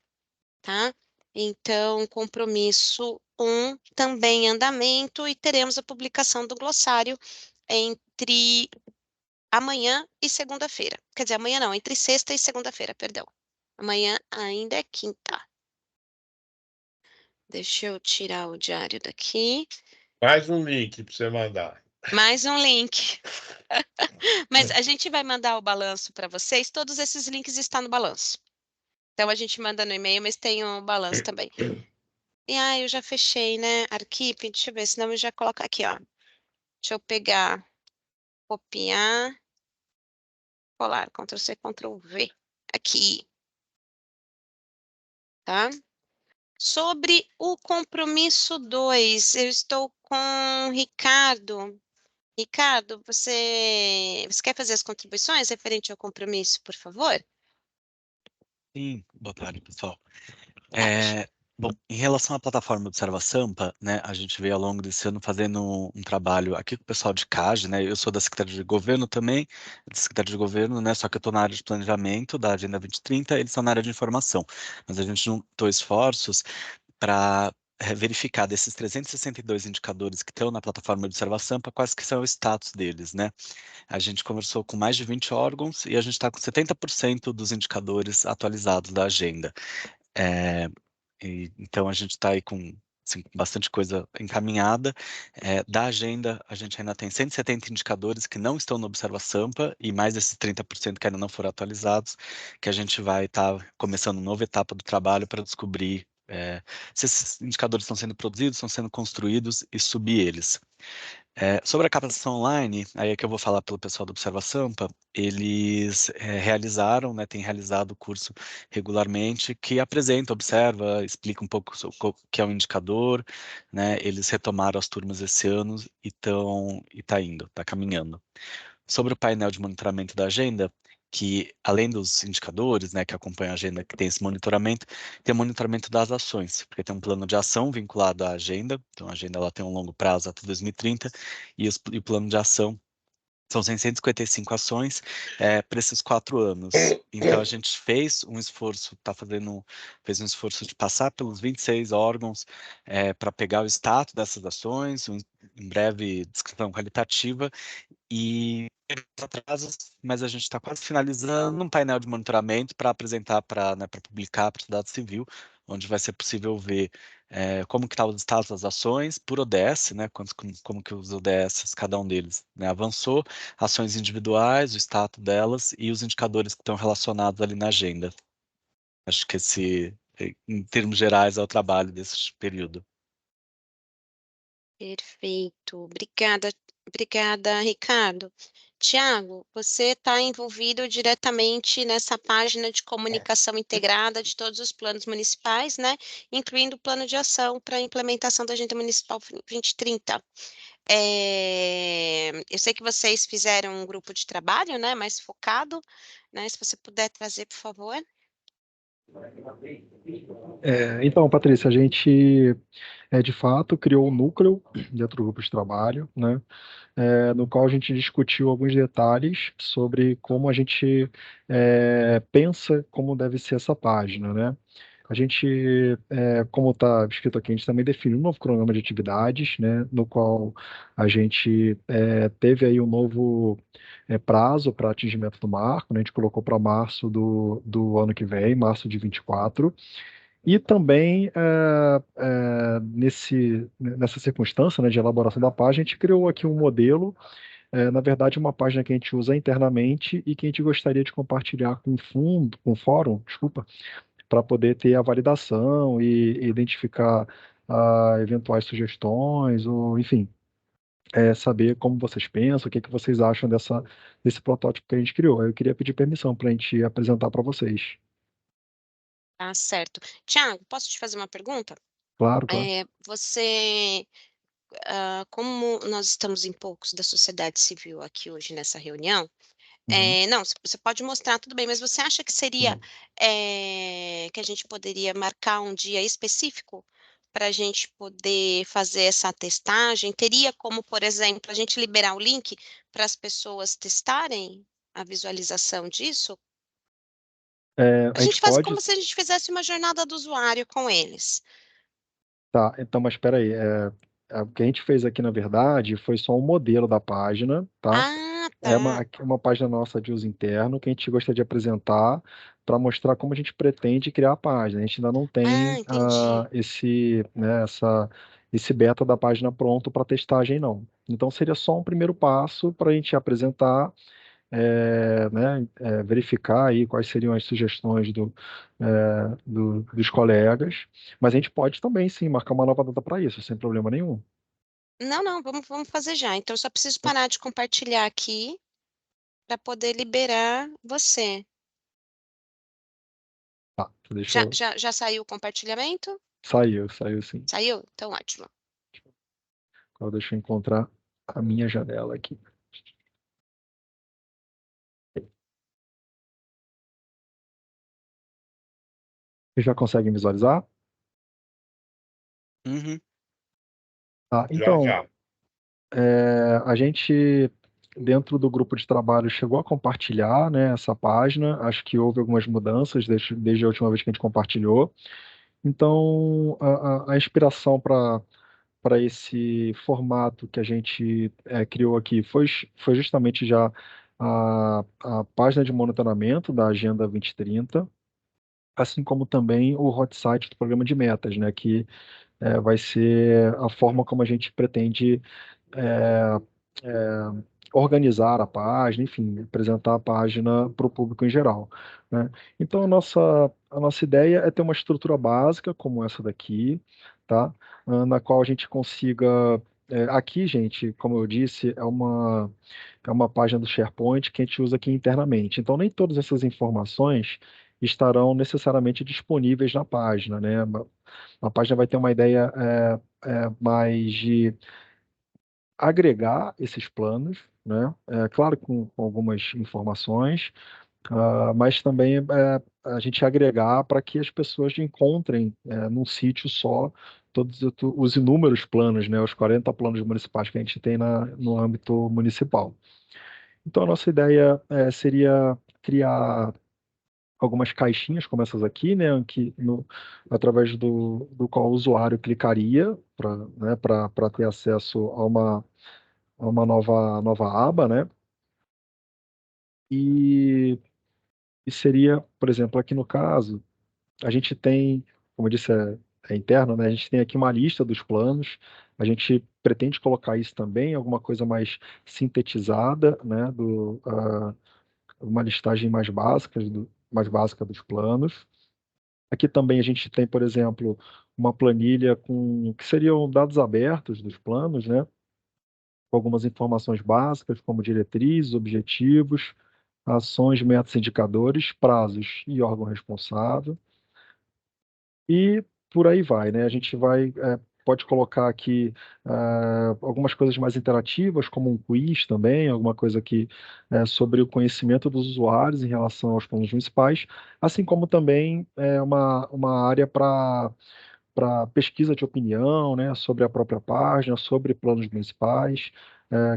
tá? Então, compromisso 1 também em andamento e teremos a publicação do glossário entre amanhã e segunda-feira. Quer dizer, amanhã não, entre sexta e segunda-feira, perdão. Amanhã ainda é quinta. Deixa eu tirar o diário daqui. Mais um link para você mandar. Mais um link. Mas a gente vai mandar o balanço para vocês. Todos esses links estão no balanço. Então, a gente manda no e-mail, mas tem o balanço também. E eu já fechei, né? Arquipe, deixa eu ver, senão eu já coloco aqui, ó. Deixa eu pegar, copiar, colar, Ctrl+C, Ctrl+V. Aqui. Tá? Sobre o compromisso 2, eu estou com o Ricardo. Ricardo, você quer fazer as contribuições referente ao compromisso, por favor? Sim, boa tarde, pessoal. Bom, em relação à plataforma Observa Sampa, né, a gente veio ao longo desse ano fazendo um trabalho aqui com o pessoal de CAGE, né, eu sou da Secretaria de Governo também, da Secretaria de Governo, né, só que eu estou na área de planejamento da Agenda 2030, eles estão na área de informação, mas a gente juntou esforços para verificar desses 362 indicadores que estão na plataforma Observa Sampa, quais que são o status deles, né. A gente conversou com mais de 20 órgãos e a gente está com 70% dos indicadores atualizados da agenda. Então, a gente está aí com assim, bastante coisa encaminhada. Da agenda, a gente ainda tem 170 indicadores que não estão no Observa Sampa e mais esses 30% que ainda não foram atualizados, que a gente vai estar começando uma nova etapa do trabalho para descobrir se esses indicadores estão sendo produzidos, estão sendo construídos e subir eles. Sobre a capacitação online, aí é que eu vou falar pelo pessoal do Observa Sampa, eles realizaram, né, têm realizado o curso regularmente, que apresenta, observa, explica um pouco o que é um indicador, né, eles retomaram as turmas esse ano e está indo, está caminhando. Sobre o painel de monitoramento da agenda, que além dos indicadores, né, que acompanham a agenda, que tem esse monitoramento, tem o monitoramento das ações, porque tem um plano de ação vinculado à agenda, então a agenda ela tem um longo prazo até 2030, e o plano de ação são 655 ações para esses 4 anos. Então, a gente fez um esforço, fez um esforço de passar pelos 26 órgãos para pegar o status dessas ações, em breve descrição qualitativa, e atrasos, mas a gente está quase finalizando um painel de monitoramento para apresentar, para publicar para a sociedade civil, onde vai ser possível ver como que está o status das ações por ODS, né, como que os ODS, cada um deles, né, avançou, ações individuais, o status delas e os indicadores que estão relacionados ali na agenda. Acho que em termos gerais, é o trabalho desse período. Perfeito. Obrigada, Ricardo. Tiago, você está envolvido diretamente nessa página de comunicação integrada de todos os planos municipais, né? Incluindo o plano de ação para a implementação da Agenda Municipal 2030. Eu sei que vocês fizeram um grupo de trabalho, né? Mais focado, né? Se você puder trazer, por favor. Então, Patrícia, a gente, de fato, criou um núcleo dentro do grupo de trabalho, né, no qual a gente discutiu alguns detalhes sobre como a gente pensa como deve ser essa página, né. A gente, como está escrito aqui, a gente também definiu um novo cronograma de atividades, né, no qual a gente teve aí um novo prazo para atingimento do marco, né, a gente colocou para março do ano que vem, março de 24, e também nessa circunstância, né, de elaboração da página, a gente criou aqui um modelo, na verdade, uma página que a gente usa internamente e que a gente gostaria de compartilhar com o fórum, desculpa, para poder ter a validação e identificar eventuais sugestões, ou enfim, saber como vocês pensam, o que que vocês acham desse protótipo que a gente criou. Eu queria pedir permissão para a gente apresentar para vocês. Tá certo. Tiago, posso te fazer uma pergunta? Claro, claro. Você, como nós estamos em poucos da sociedade civil aqui hoje nessa reunião, Uhum, não, você pode mostrar, tudo bem, mas você acha que seria, uhum. que a gente poderia marcar um dia específico para a gente poder fazer essa testagem? Teria como, por exemplo, a gente liberar o link para as pessoas testarem a visualização disso? A A gente gente faz pode. como se a gente fizesse uma jornada do usuário com eles. Tá, então, mas espera aí. O que a gente fez aqui, na verdade, foi só um modelo da página, tá? Ah, É uma, tá. aqui é uma página nossa de uso interno que a gente gostaria de apresentar para mostrar como a gente pretende criar a página. A gente ainda não Ah, tem entendi. esse beta da página pronto para testagem, não. Então seria só um primeiro passo para a gente apresentar, verificar aí quais seriam as sugestões dos colegas, mas a gente pode também sim marcar uma nova data para isso, sem problema nenhum. Não, não, vamos fazer já. Então, eu só preciso parar de compartilhar aqui para poder liberar você. Tá, deixa Já, eu. já, já saiu o compartilhamento? Saiu sim. Saiu? Então, ótimo. Agora deixa eu encontrar a minha janela aqui. Vocês já conseguem visualizar? Uhum. Tá, Já, então, já. a gente, dentro do grupo de trabalho, chegou a compartilhar, né, essa página. Acho que houve algumas mudanças desde a última vez que a gente compartilhou. Então, a inspiração para esse formato que a gente criou aqui foi justamente já a página de monitoramento da Agenda 2030, assim como também o hot site do programa de metas, né, que vai ser a forma como a gente pretende é, é, organizar a página, enfim, apresentar a página para o público em geral, né? Então, a nossa ideia é ter uma estrutura básica como essa daqui, tá? Na qual a gente consiga. Aqui, gente, como eu disse, é uma página do SharePoint que a gente usa aqui internamente. Então, nem todas essas informações estarão necessariamente disponíveis na página, né? A página vai ter uma ideia mais de agregar esses planos, né? Claro, com algumas informações, mas também a gente agregar para que as pessoas encontrem num sítio só todos os inúmeros planos, né? Os 40 planos municipais que a gente tem no âmbito municipal. Então, a nossa ideia seria criar algumas caixinhas como essas aqui, né, através do qual o usuário clicaria para ter acesso a uma nova aba, né? E, e seria, por exemplo, aqui no caso, a gente tem, como eu disse, é interno, né? A gente tem aqui uma lista dos planos. A gente pretende colocar isso também, alguma coisa mais sintetizada, né? Uma listagem mais básica dos planos. Aqui também a gente tem, por exemplo, uma planilha que seriam dados abertos dos planos, né? Com algumas informações básicas, como diretrizes, objetivos, ações, metas, indicadores, prazos e órgão responsável. E por aí vai, né? A gente pode colocar aqui algumas coisas mais interativas, como um quiz também, alguma coisa que sobre o conhecimento dos usuários em relação aos planos municipais, assim como também uma área para pesquisa de opinião, né, sobre a própria página, sobre planos municipais,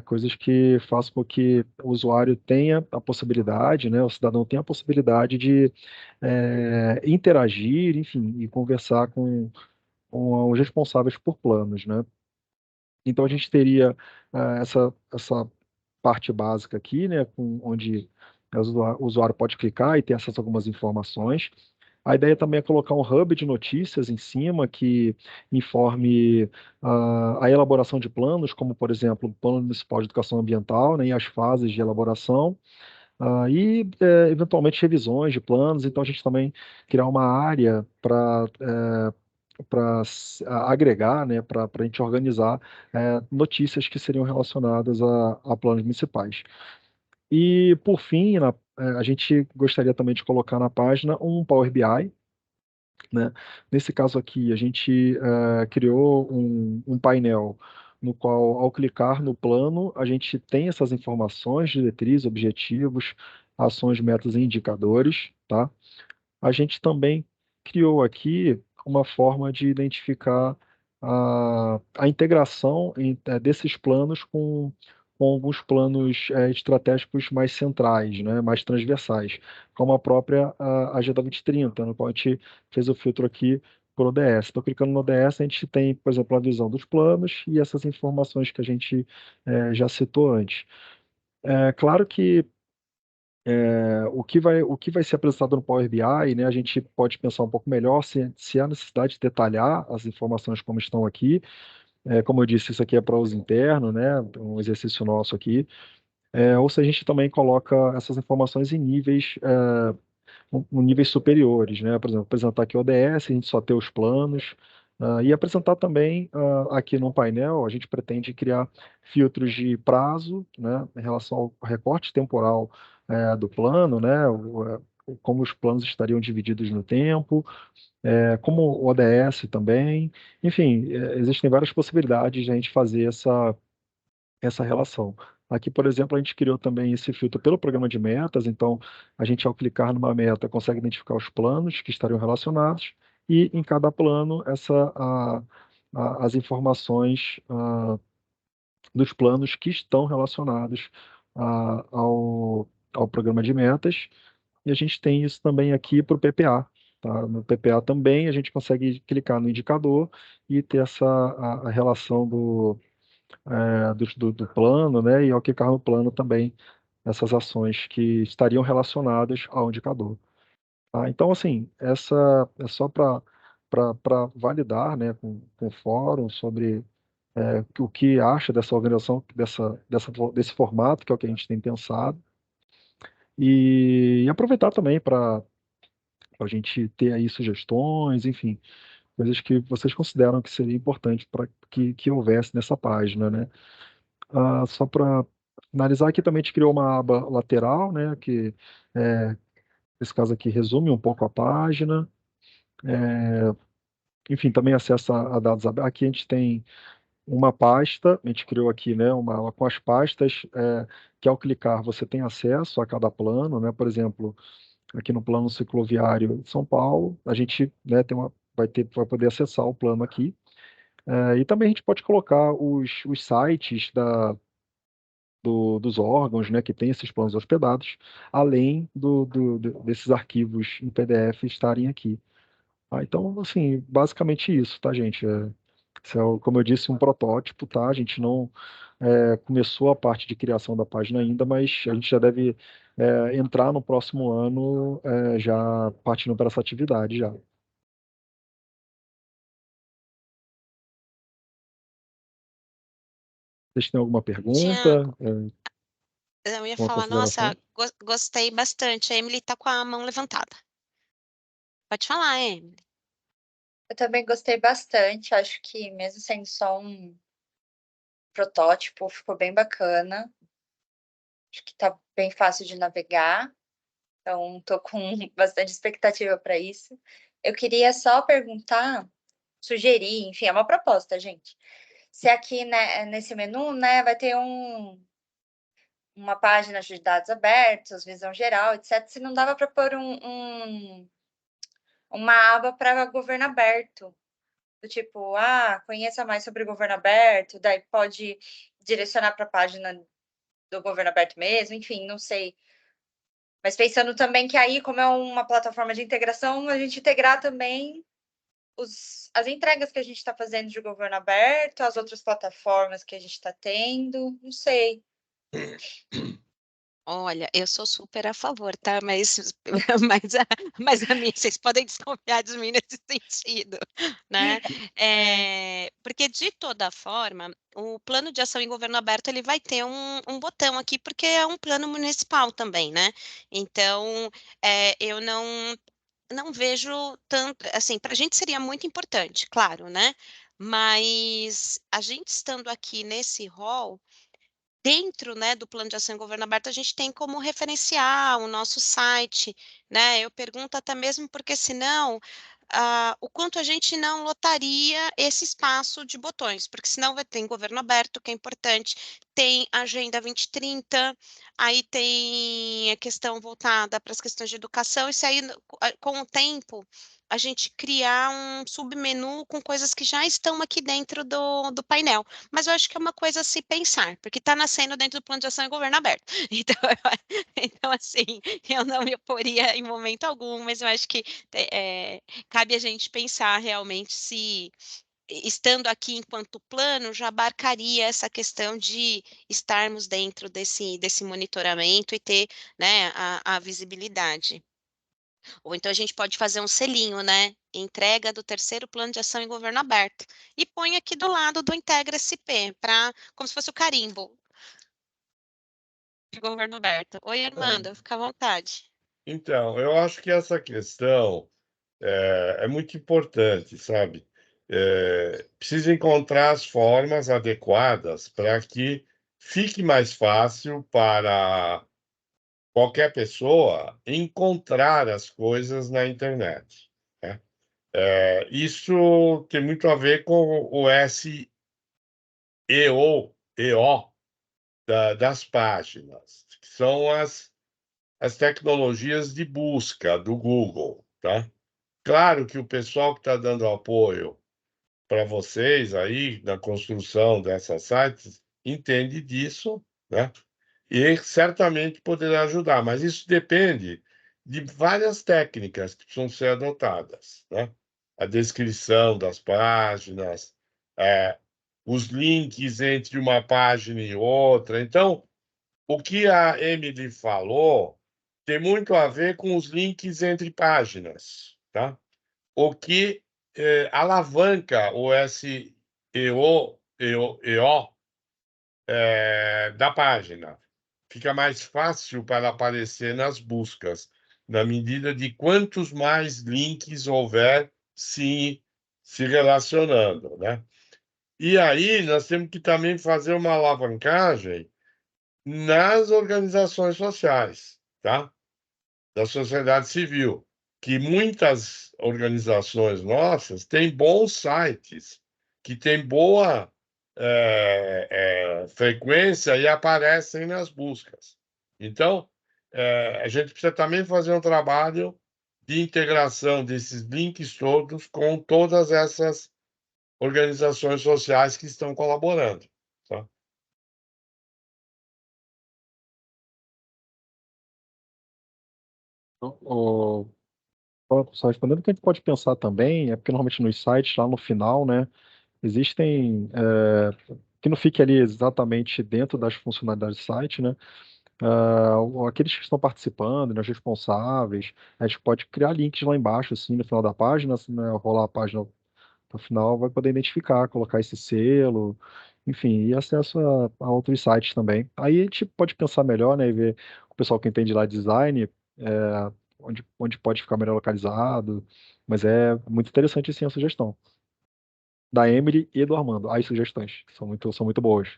coisas que façam com que o usuário tenha a possibilidade, né, o cidadão tenha a possibilidade de interagir, enfim, e conversar com os responsáveis por planos, né? Então a gente teria essa parte básica aqui, né, onde o usuário pode clicar e ter acesso a algumas informações. A ideia também é colocar um hub de notícias em cima que informe a elaboração de planos, como, por exemplo, o Plano Municipal de Educação Ambiental, né, e as fases de elaboração, e, eventualmente, revisões de planos. Então, a gente também criar uma área para agregar, né, para a gente organizar notícias que seriam relacionadas a planos municipais. E, por fim, a gente gostaria também de colocar na página um Power BI, né? Nesse caso aqui, a gente criou um painel no qual, ao clicar no plano, a gente tem essas informações, diretrizes, objetivos, ações, metas e indicadores, tá? A gente também criou aqui uma forma de identificar a integração desses planos com alguns planos estratégicos mais centrais, né, mais transversais, como a própria Agenda 2030, no qual a gente fez o filtro aqui por ODS. Então, clicando no ODS, a gente tem, por exemplo, a visão dos planos e essas informações que a gente já citou antes. É claro que o que vai ser apresentado no Power BI, né, a gente pode pensar um pouco melhor se há necessidade de detalhar as informações como estão aqui. Como eu disse, isso aqui é para uso interno, né, um exercício nosso aqui. Ou se a gente também coloca essas informações em níveis superiores, né? Por exemplo, apresentar aqui o ODS, a gente só ter os planos, e apresentar também aqui no painel, a gente pretende criar filtros de prazo, né, em relação ao recorte temporal do plano, né, como os planos estariam divididos no tempo, como o ODS também, enfim, existem várias possibilidades de a gente fazer essa relação. Aqui, por exemplo, a gente criou também esse filtro pelo programa de metas, então a gente, ao clicar numa meta, consegue identificar os planos que estariam relacionados e em cada plano as informações dos planos que estão relacionados ao programa de metas, e a gente tem isso também aqui para o PPA. Tá? No PPA também a gente consegue clicar no indicador e ter a relação do plano, né? E ao clicar no plano também essas ações que estariam relacionadas ao indicador. Tá? Então, assim, essa é só para validar, né, com o fórum sobre o que acha dessa organização, desse formato, que é o que a gente tem pensado, e aproveitar também para a gente ter aí sugestões, enfim, coisas que vocês consideram que seria importante para que houvesse nessa página, né? Só para finalizar, aqui também a gente criou uma aba lateral, né, que, nesse caso aqui, resume um pouco a página. Enfim, também acessa a dados abertos. Aqui a gente tem uma pasta, a gente criou aqui, né, uma aba com as pastas, que ao clicar você tem acesso a cada plano, né, por exemplo, aqui no plano cicloviário de São Paulo, a gente, né, vai poder acessar o plano aqui. E também a gente pode colocar os sites dos órgãos, né, que tem esses planos hospedados, além desses arquivos em PDF estarem aqui. Então, assim, basicamente isso, tá, gente? Isso é, como eu disse, um protótipo, tá? A gente não começou a parte de criação da página ainda, mas a gente já deve entrar no próximo ano já partindo para essa atividade já. Vocês têm alguma pergunta? Tiago, eu ia Uma falar, nossa, consideração? gostei bastante. A Emily tá com a mão levantada. Pode falar, Emily. Eu também gostei bastante, acho que mesmo sendo só um protótipo, ficou bem bacana. Acho que tá bem fácil de navegar, então tô com bastante expectativa para isso. Eu queria só perguntar, sugerir, enfim, é uma proposta, gente. Se aqui, né, nesse menu, né, vai ter uma página de dados abertos, visão geral, etc. Se não dava para pôr uma aba para governo aberto, do tipo, conheça mais sobre o governo aberto, daí pode direcionar para a página do governo aberto mesmo, enfim, não sei. Mas pensando também que aí, como é uma plataforma de integração, a gente integrar também as entregas que a gente está fazendo de governo aberto, as outras plataformas que a gente está tendo, não sei. Olha, eu sou super a favor, tá? Mas, mas a minha, vocês podem desconfiar de mim nesse sentido, né? Porque, de toda forma, o plano de ação em governo aberto ele vai ter um botão aqui, porque é um plano municipal também, né? Então, eu não vejo tanto, assim, para a gente seria muito importante, claro, né? Mas a gente estando aqui nesse rol, dentro, né, do plano de ação em governo aberto, a gente tem como referenciar o nosso site, né? Eu pergunto até mesmo porque senão o quanto a gente não lotaria esse espaço de botões, porque senão vai ter em governo aberto, que é importante, tem a Agenda 2030, aí tem a questão voltada para as questões de educação, e se aí com o tempo a gente criar um submenu com coisas que já estão aqui dentro do painel. Mas eu acho que é uma coisa a se pensar, porque está nascendo dentro do plano de ação em governo aberto. Então, assim, eu não me oporia em momento algum, mas eu acho que cabe a gente pensar realmente se, estando aqui enquanto plano, já abarcaria essa questão de estarmos dentro desse monitoramento e ter, né, a visibilidade. Ou então a gente pode fazer um selinho, né? Entrega do terceiro plano de ação em governo aberto. E põe aqui do lado do Integra SP, como se fosse o carimbo de governo aberto. Oi, Armando, fica à vontade. Então, eu acho que essa questão é muito importante, sabe? Precisa encontrar as formas adequadas para que fique mais fácil para qualquer pessoa encontrar as coisas na internet, né? Isso tem muito a ver com o SEO das páginas, que são as tecnologias de busca do Google, tá? Claro que o pessoal que está dando apoio para vocês aí na construção dessas sites entende disso, né? E certamente poderá ajudar, mas isso depende de várias técnicas que precisam ser adotadas, né? A descrição das páginas, os links entre uma página e outra. Então, o que a Emily falou tem muito a ver com os links entre páginas, tá? O que alavanca o SEO da página. Fica mais fácil para aparecer nas buscas, na medida de quantos mais links houver se relacionando, né? E aí nós temos que também fazer uma alavancagem nas organizações sociais, tá? Da sociedade civil, que muitas organizações nossas têm bons sites, que têm boa frequência e aparecem nas buscas. Então, a gente precisa também fazer um trabalho de integração desses links todos com todas essas organizações sociais que estão colaborando. Tá? Só respondendo, o que a gente pode pensar também é porque normalmente nos sites, lá no final, né, existem, que não fique ali exatamente dentro das funcionalidades do site, né, aqueles que estão participando, né, os responsáveis, a gente pode criar links lá embaixo, assim, no final da página, assim, né, rolar a página no final, vai poder identificar, colocar esse selo, enfim, e acesso a outros sites também. Aí a gente pode pensar melhor, né, e ver o pessoal que entende lá de design, onde pode ficar melhor localizado, mas é muito interessante, sim, a sugestão. Da Emily e do Armando, as sugestões, que são muito boas.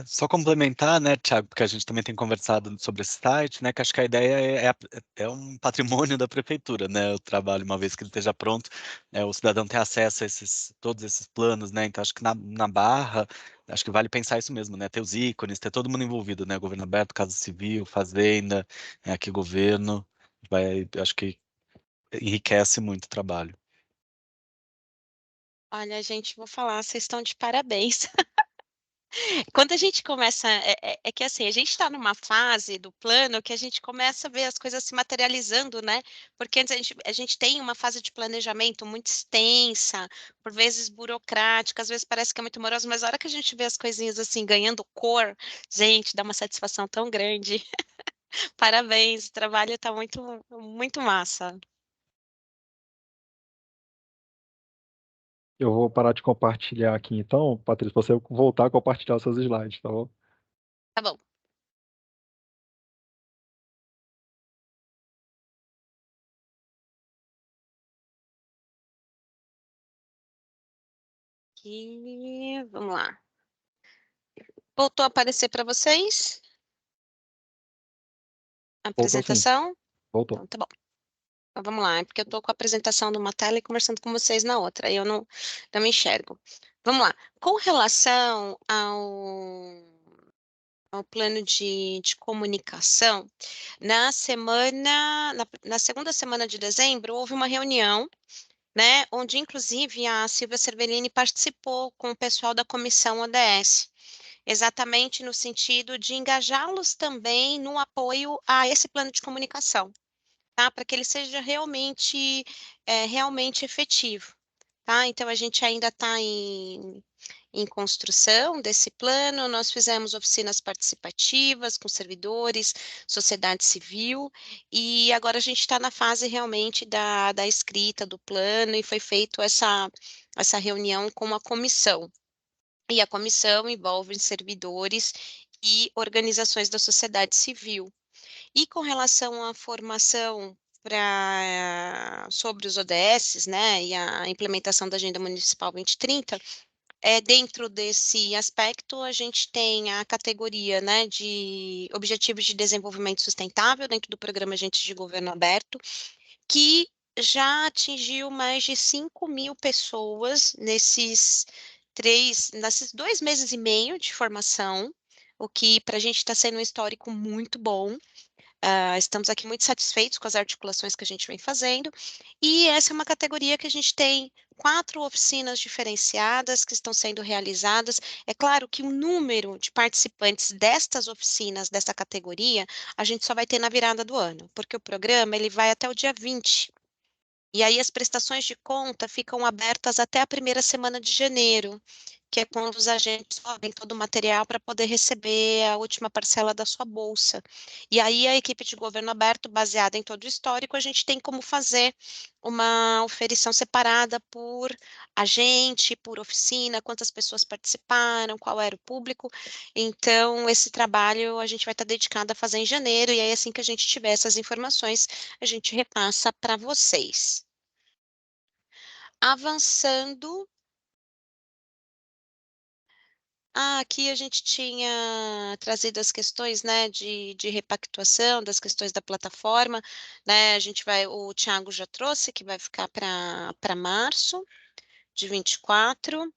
Só complementar, né, Thiago, porque a gente também tem conversado sobre esse site, né, que acho que a ideia é um patrimônio da prefeitura, né, o trabalho, uma vez que ele esteja pronto, o cidadão ter acesso a todos esses planos, né, então acho que na barra, acho que vale pensar isso mesmo, né, ter os ícones, ter todo mundo envolvido, né, governo aberto, Casa Civil, Fazenda, aqui governo, acho que enriquece muito o trabalho. Olha, gente, vou falar, vocês estão de parabéns. Quando a gente começa, é que assim, a gente está numa fase do plano que a gente começa a ver as coisas se materializando, né? Porque antes a gente tem uma fase de planejamento muito extensa, por vezes burocrática, às vezes parece que é muito morosa, mas a hora que a gente vê as coisinhas assim ganhando cor, gente, dá uma satisfação tão grande. Parabéns, o trabalho está muito, muito massa. Eu vou parar de compartilhar aqui então, Patrícia, pra você voltar a compartilhar os seus slides, tá bom? Tá bom. Aqui, vamos lá. Voltou a aparecer para vocês a Voltou sim, apresentação? voltou. Então, tá bom. Então, vamos lá, é porque eu estou com a apresentação numa tela e conversando com vocês na outra, aí eu não me enxergo. Vamos lá. Com relação ao plano de comunicação, na segunda semana de dezembro, houve uma reunião, né, onde inclusive a Silvia Cervellini participou com o pessoal da comissão ODS, exatamente no sentido de engajá-los também no apoio a esse plano de comunicação, tá? Para que ele seja realmente efetivo, tá? Então, a gente ainda está em construção desse plano, nós fizemos oficinas participativas com servidores, sociedade civil, e agora a gente está na fase realmente da escrita do plano, e foi feito essa reunião com a comissão. E a comissão envolve servidores e organizações da sociedade civil. E com relação à formação sobre os ODS, né, e a implementação da Agenda Municipal 2030, dentro desse aspecto, a gente tem a categoria, né, de Objetivos de Desenvolvimento Sustentável, dentro do Programa Agentes de Governo Aberto, que já atingiu mais de 5.000 pessoas nesses 2 meses e meio de formação, o que para a gente está sendo um histórico muito bom. Estamos aqui muito satisfeitos com as articulações que a gente vem fazendo, e essa é uma categoria que a gente tem 4 oficinas diferenciadas que estão sendo realizadas. É claro que o número de participantes destas oficinas, dessa categoria, a gente só vai ter na virada do ano, porque o programa ele vai até o dia 20. E aí as prestações de conta ficam abertas até a primeira semana de janeiro, que é quando os agentes sobem todo o material para poder receber a última parcela da sua bolsa. E aí a equipe de governo aberto, baseada em todo o histórico, a gente tem como fazer uma oferição separada por agente, por oficina, quantas pessoas participaram, qual era o público. Então, esse trabalho a gente vai estar dedicado a fazer em janeiro, e aí assim que a gente tiver essas informações, a gente repassa para vocês. Avançando, aqui a gente tinha trazido as questões, né, de repactuação, das questões da plataforma, né, o Thiago já trouxe, que vai ficar para março de 24.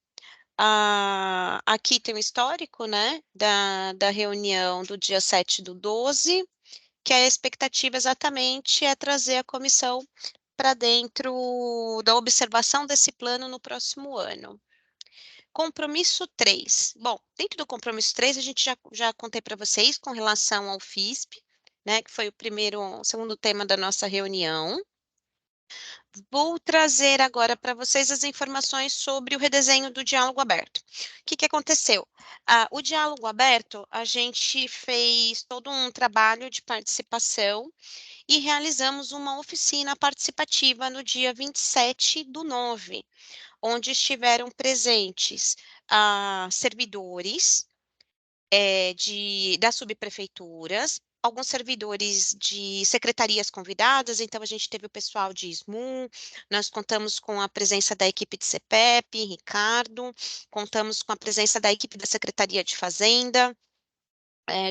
Aqui tem o histórico, né, da reunião do dia 7/12, que a expectativa exatamente é trazer a comissão para dentro da observação desse plano no próximo ano. Compromisso 3. Bom, dentro do compromisso 3, a gente já contei para vocês com relação ao FISP, né, que foi o segundo tema da nossa reunião. Vou trazer agora para vocês as informações sobre o redesenho do diálogo aberto. O que aconteceu? O diálogo aberto, a gente fez todo um trabalho de participação e realizamos uma oficina participativa no dia 27/9, onde estiveram presentes servidores das subprefeituras, alguns servidores de secretarias convidadas, então a gente teve o pessoal de SMU, nós contamos com a presença da equipe de CPEP, Ricardo, contamos com a presença da equipe da Secretaria de Fazenda,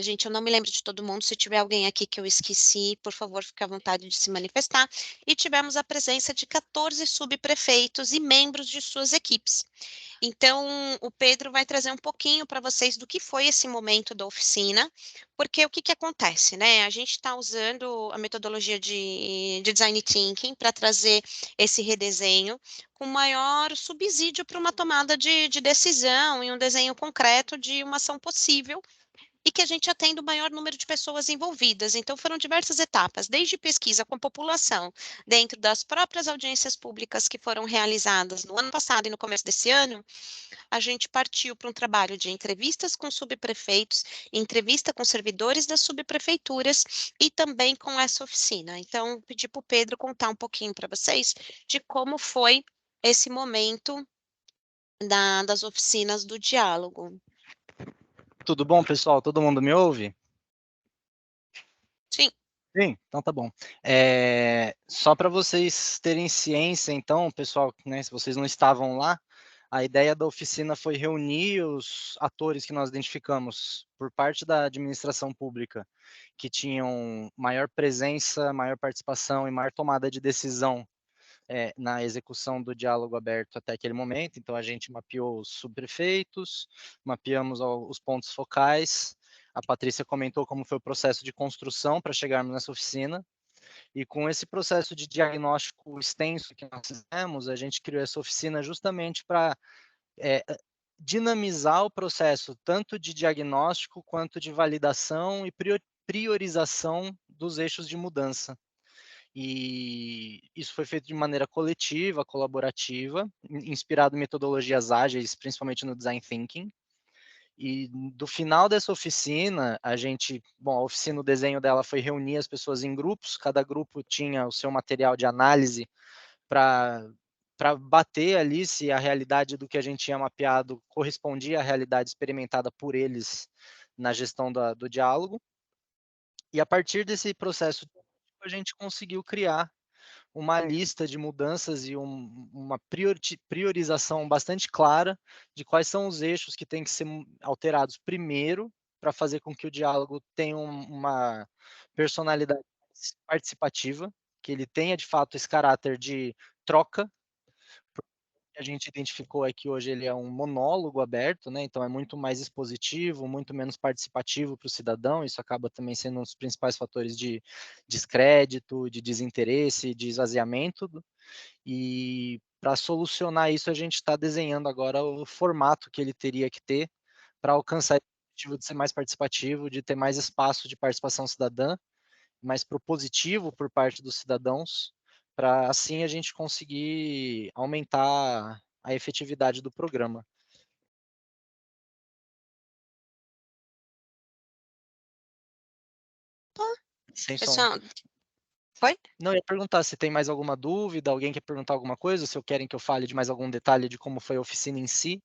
Gente, eu não me lembro de todo mundo, se tiver alguém aqui que eu esqueci, por favor, fique à vontade de se manifestar. E tivemos a presença de 14 subprefeitos e membros de suas equipes. Então, o Pedro vai trazer um pouquinho para vocês do que foi esse momento da oficina, porque o que que acontece, né? A gente está usando a metodologia de Design Thinking para trazer esse redesenho com maior subsídio para uma tomada de decisão e um desenho concreto de uma ação possível e que a gente atenda o maior número de pessoas envolvidas. Então, foram diversas etapas, desde pesquisa com a população, dentro das próprias audiências públicas que foram realizadas no ano passado e no começo desse ano, a gente partiu para um trabalho de entrevistas com subprefeitos, entrevista com servidores das subprefeituras e também com essa oficina. Então, pedi para o Pedro contar um pouquinho para vocês de como foi esse momento das oficinas do diálogo. Tudo bom, pessoal? Todo mundo me ouve? Sim. Sim, então tá bom. Só para vocês terem ciência, então, pessoal, né, se vocês não estavam lá, a ideia da oficina foi reunir os atores que nós identificamos por parte da administração pública, que tinham maior presença, maior participação e maior tomada de decisão na execução do diálogo aberto até aquele momento. Então, a gente mapeou os subprefeitos, mapeamos os pontos focais. A Patrícia comentou como foi o processo de construção para chegarmos nessa oficina. E com esse processo de diagnóstico extenso que nós fizemos, a gente criou essa oficina justamente para dinamizar o processo tanto de diagnóstico quanto de validação e priorização dos eixos de mudança. E isso foi feito de maneira coletiva, colaborativa, inspirado em metodologias ágeis, principalmente no design thinking. E do final dessa oficina, a oficina, o desenho dela foi reunir as pessoas em grupos, cada grupo tinha o seu material de análise para bater ali se a realidade do que a gente tinha mapeado correspondia à realidade experimentada por eles na gestão do diálogo. E a partir desse processo, a gente conseguiu criar uma lista de mudanças e uma priorização bastante clara de quais são os eixos que têm que ser alterados primeiro para fazer com que o diálogo tenha uma personalidade participativa, que ele tenha de fato esse caráter de troca. A gente identificou é que hoje ele é um monólogo aberto, né? Então é muito mais expositivo, muito menos participativo para o cidadão. Isso acaba também sendo um dos principais fatores de descrédito, de desinteresse, de esvaziamento. E para solucionar isso, a gente está desenhando agora o formato que ele teria que ter para alcançar o objetivo de ser mais participativo, de ter mais espaço de participação cidadã, mais propositivo por parte dos cidadãos, para assim a gente conseguir aumentar a efetividade do programa. Sem som. Pessoal, foi? Não, eu ia perguntar se tem mais alguma dúvida, alguém quer perguntar alguma coisa, se eu querem que eu fale de mais algum detalhe de como foi a oficina em si,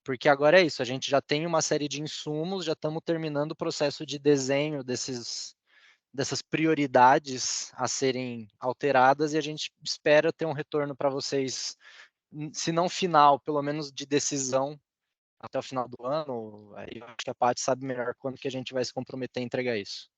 porque agora é isso, a gente já tem uma série de insumos, já estamos terminando o processo de desenho dessas prioridades a serem alteradas e a gente espera ter um retorno para vocês, se não final, pelo menos de decisão até o final do ano. Aí eu acho que a Paty sabe melhor quando que a gente vai se comprometer a entregar isso.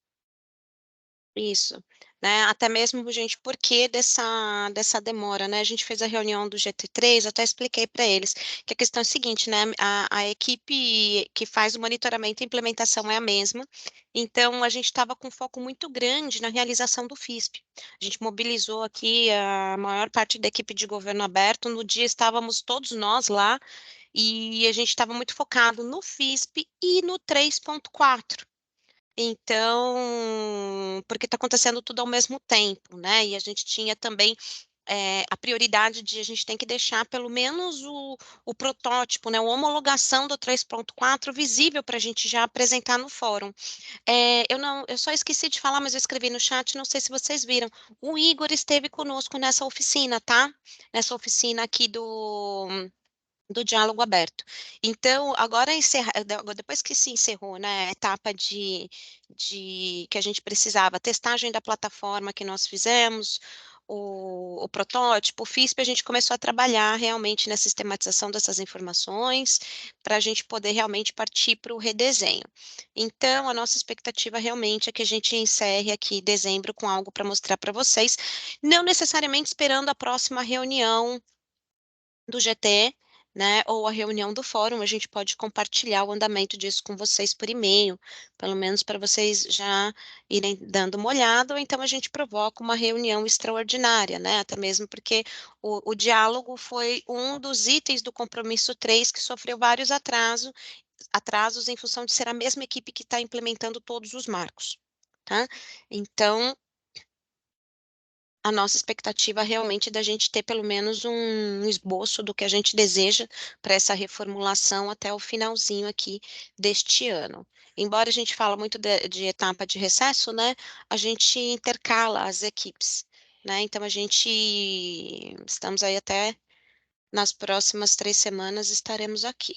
Isso, né? Até mesmo, gente, por que dessa demora, né? A gente fez a reunião do GT3, até expliquei para eles que a questão é a seguinte, né? A equipe que faz o monitoramento e implementação é a mesma, então a gente estava com foco muito grande na realização do FISP. A gente mobilizou aqui a maior parte da equipe de governo aberto, no dia estávamos todos nós lá, e a gente estava muito focado no FISP e no 3.4. Então, porque está acontecendo tudo ao mesmo tempo, né? E a gente tinha também a prioridade de a gente tem que deixar pelo menos o protótipo, né? A homologação do 3.4 visível para a gente já apresentar no fórum. Eu só esqueci de falar, mas eu escrevi no chat, não sei se vocês viram. O Igor esteve conosco nessa oficina, tá? Nessa oficina aqui do diálogo aberto. Então, agora depois que se encerrou, né, a etapa de que a gente precisava, testagem da plataforma que nós fizemos, o protótipo, o FISP, a gente começou a trabalhar realmente na sistematização dessas informações, para a gente poder realmente partir para o redesenho. Então, a nossa expectativa realmente é que a gente encerre aqui dezembro com algo para mostrar para vocês, não necessariamente esperando a próxima reunião do GT, né, ou a reunião do fórum, a gente pode compartilhar o andamento disso com vocês por e-mail, pelo menos para vocês já irem dando uma olhada, ou então a gente provoca uma reunião extraordinária, né, até mesmo porque o diálogo foi um dos itens do compromisso 3 que sofreu vários atrasos em função de ser a mesma equipe que está implementando todos os marcos, tá? Então, a nossa expectativa realmente é da gente ter pelo menos um esboço do que a gente deseja para essa reformulação até o finalzinho aqui deste ano. Embora a gente fala muito de etapa de recesso, né, a gente intercala as equipes, né, então estamos aí até nas próximas 3 semanas estaremos aqui.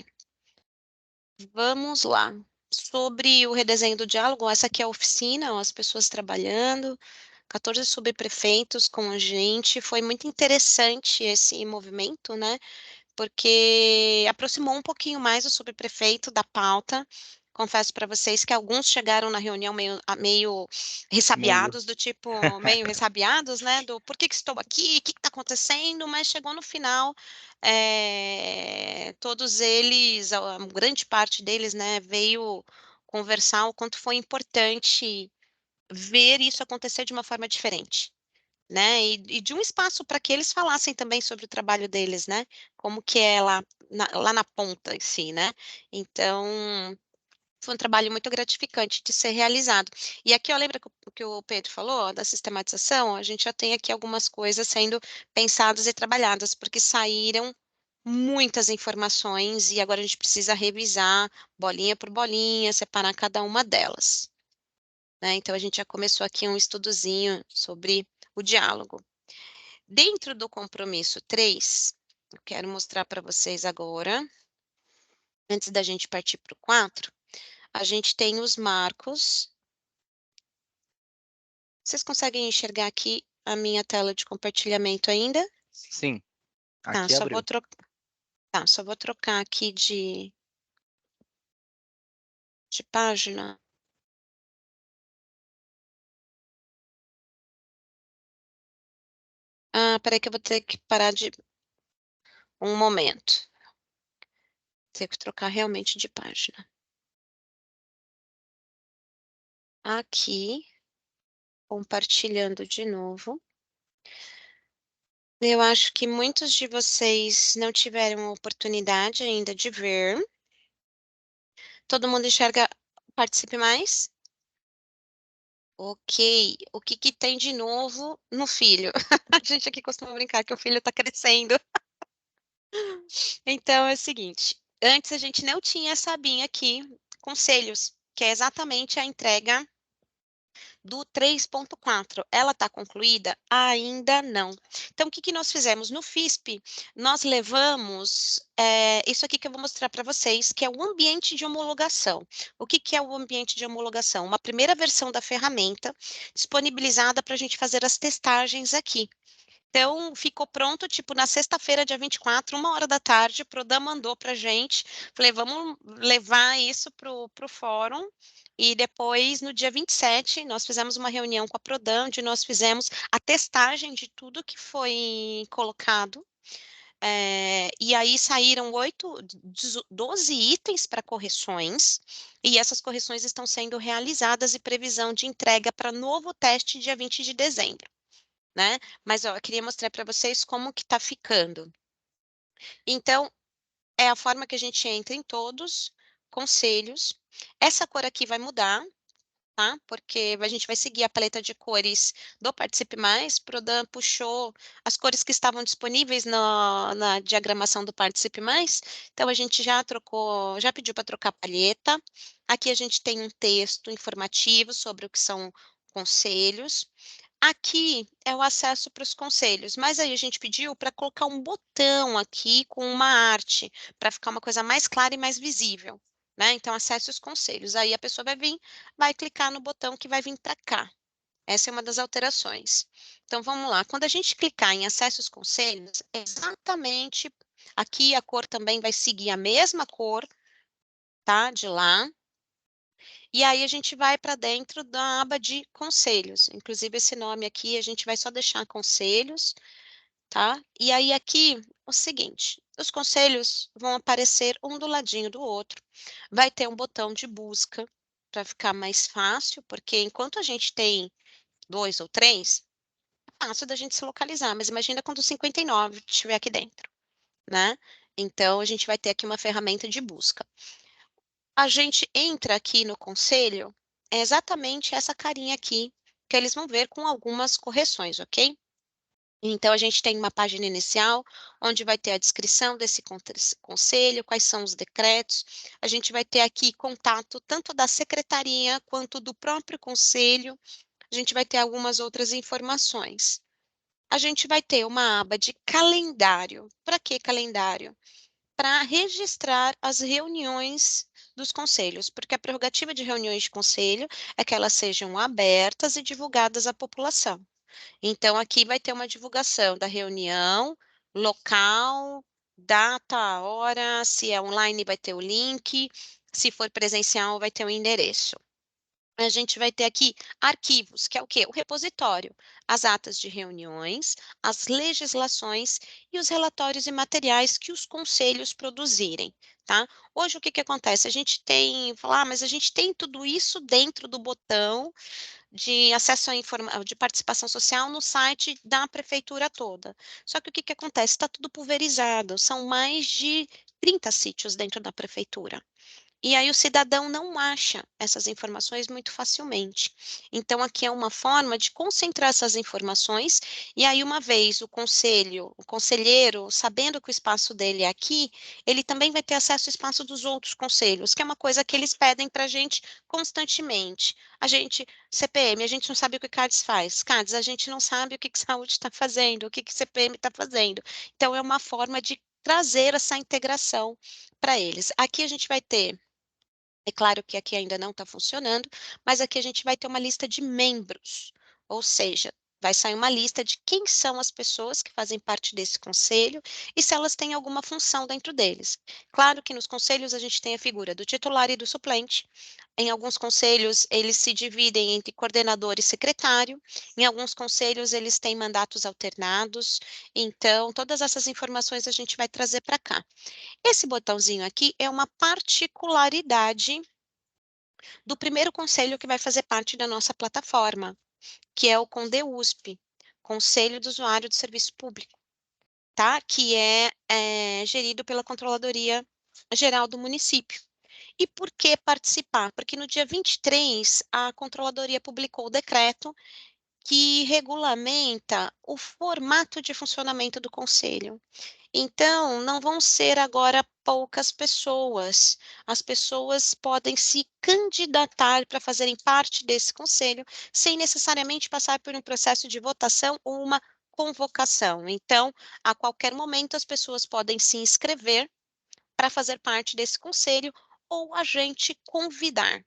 Vamos lá. Sobre o redesenho do diálogo, essa aqui é a oficina, ó, as pessoas trabalhando, 14 subprefeitos com a gente, foi muito interessante esse movimento, né, porque aproximou um pouquinho mais o subprefeito da pauta. Confesso para vocês que alguns chegaram na reunião meio ressabiados, do tipo, meio ressabiados, né, do por que estou aqui, o que está acontecendo, mas chegou no final, todos eles, a grande parte deles, né, veio conversar o quanto foi importante ver isso acontecer de uma forma diferente, né, e de um espaço para que eles falassem também sobre o trabalho deles, né, como que é lá na ponta em si, né. Então, foi um trabalho muito gratificante de ser realizado. E aqui, ó, lembra que o Pedro falou da sistematização? A gente já tem aqui algumas coisas sendo pensadas e trabalhadas, porque saíram muitas informações e agora a gente precisa revisar bolinha por bolinha, separar cada uma delas, né. Então a gente já começou aqui um estudozinho sobre o diálogo. Dentro do compromisso 3, eu quero mostrar para vocês agora, antes da gente partir para o 4, a gente tem os marcos. Vocês conseguem enxergar aqui a minha tela de compartilhamento ainda? Sim, Tá, aqui abriu. só vou trocar aqui de página. Ah, peraí que eu vou ter que parar de um momento. Ter que trocar realmente de página. Aqui, compartilhando de novo. Eu acho que muitos de vocês não tiveram a oportunidade ainda de ver. Todo mundo enxerga Participe Mais? Ok. O que que tem de novo no filho? A gente aqui costuma brincar que o filho está crescendo. Então é o seguinte, antes a gente não tinha essa abinha aqui, conselhos, que é exatamente a entrega do 3.4. Ela está concluída? Ainda não. Então, o que que nós fizemos? No FISP, nós levamos isso aqui que eu vou mostrar para vocês, que é o ambiente de homologação. O que que é o ambiente de homologação? Uma primeira versão da ferramenta disponibilizada para a gente fazer as testagens aqui. Então, ficou pronto, tipo, na sexta-feira, dia 24, 1h da tarde, o Prodan mandou para a gente. Falei, vamos levar isso para o fórum. E depois, no dia 27, nós fizemos uma reunião com a Prodan, onde nós fizemos a testagem de tudo que foi colocado. E aí saíram 12 itens para correções, e essas correções estão sendo realizadas e previsão de entrega para novo teste dia 20 de dezembro. Né? Mas ó, eu queria mostrar para vocês como que está ficando. Então, é a forma que a gente entra em todos, conselhos. Essa cor aqui vai mudar, tá? Porque a gente vai seguir a paleta de cores do Participe Mais. Prodan puxou as cores que estavam disponíveis na diagramação do Participe Mais. Então, a gente já trocou, já pediu para trocar a palheta. Aqui a gente tem um texto informativo sobre o que são conselhos. Aqui é o acesso para os conselhos, mas aí a gente pediu para colocar um botão aqui com uma arte, para ficar uma coisa mais clara e mais visível, né? Então, acesse os conselhos. Aí a pessoa vai vir, vai clicar no botão que vai vir para cá, Essa é uma das alterações. Então, vamos lá. Quando a gente clicar em acesso aos conselhos, é exatamente aqui a cor também vai seguir a mesma cor, tá? De lá. E aí a gente vai para dentro da aba de conselhos. Inclusive, esse nome aqui a gente vai só deixar conselhos, tá? E aí aqui, o seguinte, os conselhos vão aparecer um do ladinho do outro. Vai ter um botão de busca para ficar mais fácil, porque enquanto a gente tem 2 ou 3, é fácil da gente se localizar, mas imagina quando o 59 estiver aqui dentro, né? Então, a gente vai ter aqui uma ferramenta de busca. A gente entra aqui no conselho, é exatamente essa carinha aqui, que eles vão ver com algumas correções, ok? Então, a gente tem uma página inicial, onde vai ter a descrição desse conselho, quais são os decretos. A gente vai ter aqui contato tanto da secretaria quanto do próprio conselho. A gente vai ter algumas outras informações. A gente vai ter uma aba de calendário. Para que calendário? Para registrar as reuniões dos conselhos, porque a prerrogativa de reuniões de conselho é que elas sejam abertas e divulgadas à população. Então, aqui vai ter uma divulgação da reunião, local, data, hora, se é online vai ter o link, se for presencial vai ter o endereço. A gente vai ter aqui arquivos, que é o quê? O repositório, as atas de reuniões, as legislações e os relatórios e materiais que os conselhos produzirem, tá? Hoje, o que que acontece? A gente tem, mas a gente tem tudo isso dentro do botão de acesso de participação social no site da prefeitura toda. Só que o que que acontece? Está tudo pulverizado, são mais de 30 sítios dentro da prefeitura. E aí o cidadão não acha essas informações muito facilmente. Então, aqui é uma forma de concentrar essas informações, e aí, uma vez o conselheiro, sabendo que o espaço dele é aqui, ele também vai ter acesso ao espaço dos outros conselhos, que é uma coisa que eles pedem para a gente constantemente. A gente, CPM, a gente não sabe o que o CADES faz. CADES, a gente não sabe o que saúde está fazendo, o que CPM está fazendo. Então, é uma forma de trazer essa integração para eles. Aqui a gente vai ter. É claro que aqui ainda não está funcionando, mas aqui a gente vai ter uma lista de membros, ou seja, vai sair uma lista de quem são as pessoas que fazem parte desse conselho e se elas têm alguma função dentro deles. Claro que nos conselhos a gente tem a figura do titular e do suplente. Em alguns conselhos, eles se dividem entre coordenador e secretário. Em alguns conselhos, eles têm mandatos alternados. Então, todas essas informações a gente vai trazer para cá. Esse botãozinho aqui é uma particularidade do primeiro conselho que vai fazer parte da nossa plataforma, que é o CONDEUSP, Conselho do Usuário do Serviço Público, tá? Que é gerido pela Controladoria Geral do município. E por que participar? Porque no dia 23, a Controladoria publicou o decreto que regulamenta o formato de funcionamento do conselho. Então, não vão ser agora poucas pessoas. As pessoas podem se candidatar para fazerem parte desse conselho, sem necessariamente passar por um processo de votação ou uma convocação. Então, a qualquer momento, as pessoas podem se inscrever para fazer parte desse conselho ou a gente convidar,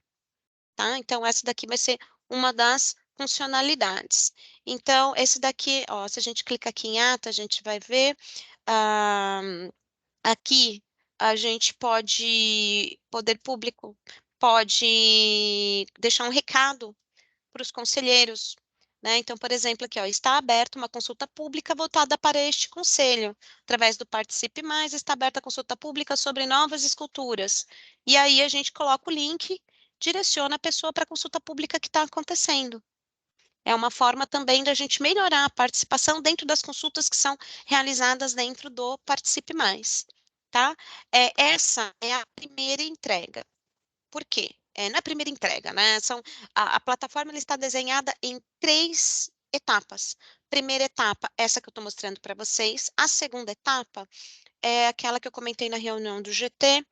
tá? Então, essa daqui vai ser uma das funcionalidades. Então, esse daqui, ó, se a gente clica aqui em ata, a gente vai ver. Aqui a gente poder público pode deixar um recado para os conselheiros, né? Então, por exemplo, aqui, ó, está aberta uma consulta pública voltada para este conselho. Através do Participe Mais, está aberta a consulta pública sobre novas esculturas. E aí a gente coloca o link, direciona a pessoa para a consulta pública que está acontecendo. É uma forma também da gente melhorar a participação dentro das consultas que são realizadas dentro do Participe Mais, tá? Essa é a primeira entrega. Por quê? Na primeira entrega, né? A plataforma ela está desenhada em 3 etapas. Primeira etapa, essa que eu estou mostrando para vocês. A segunda etapa é aquela que eu comentei na reunião do GT,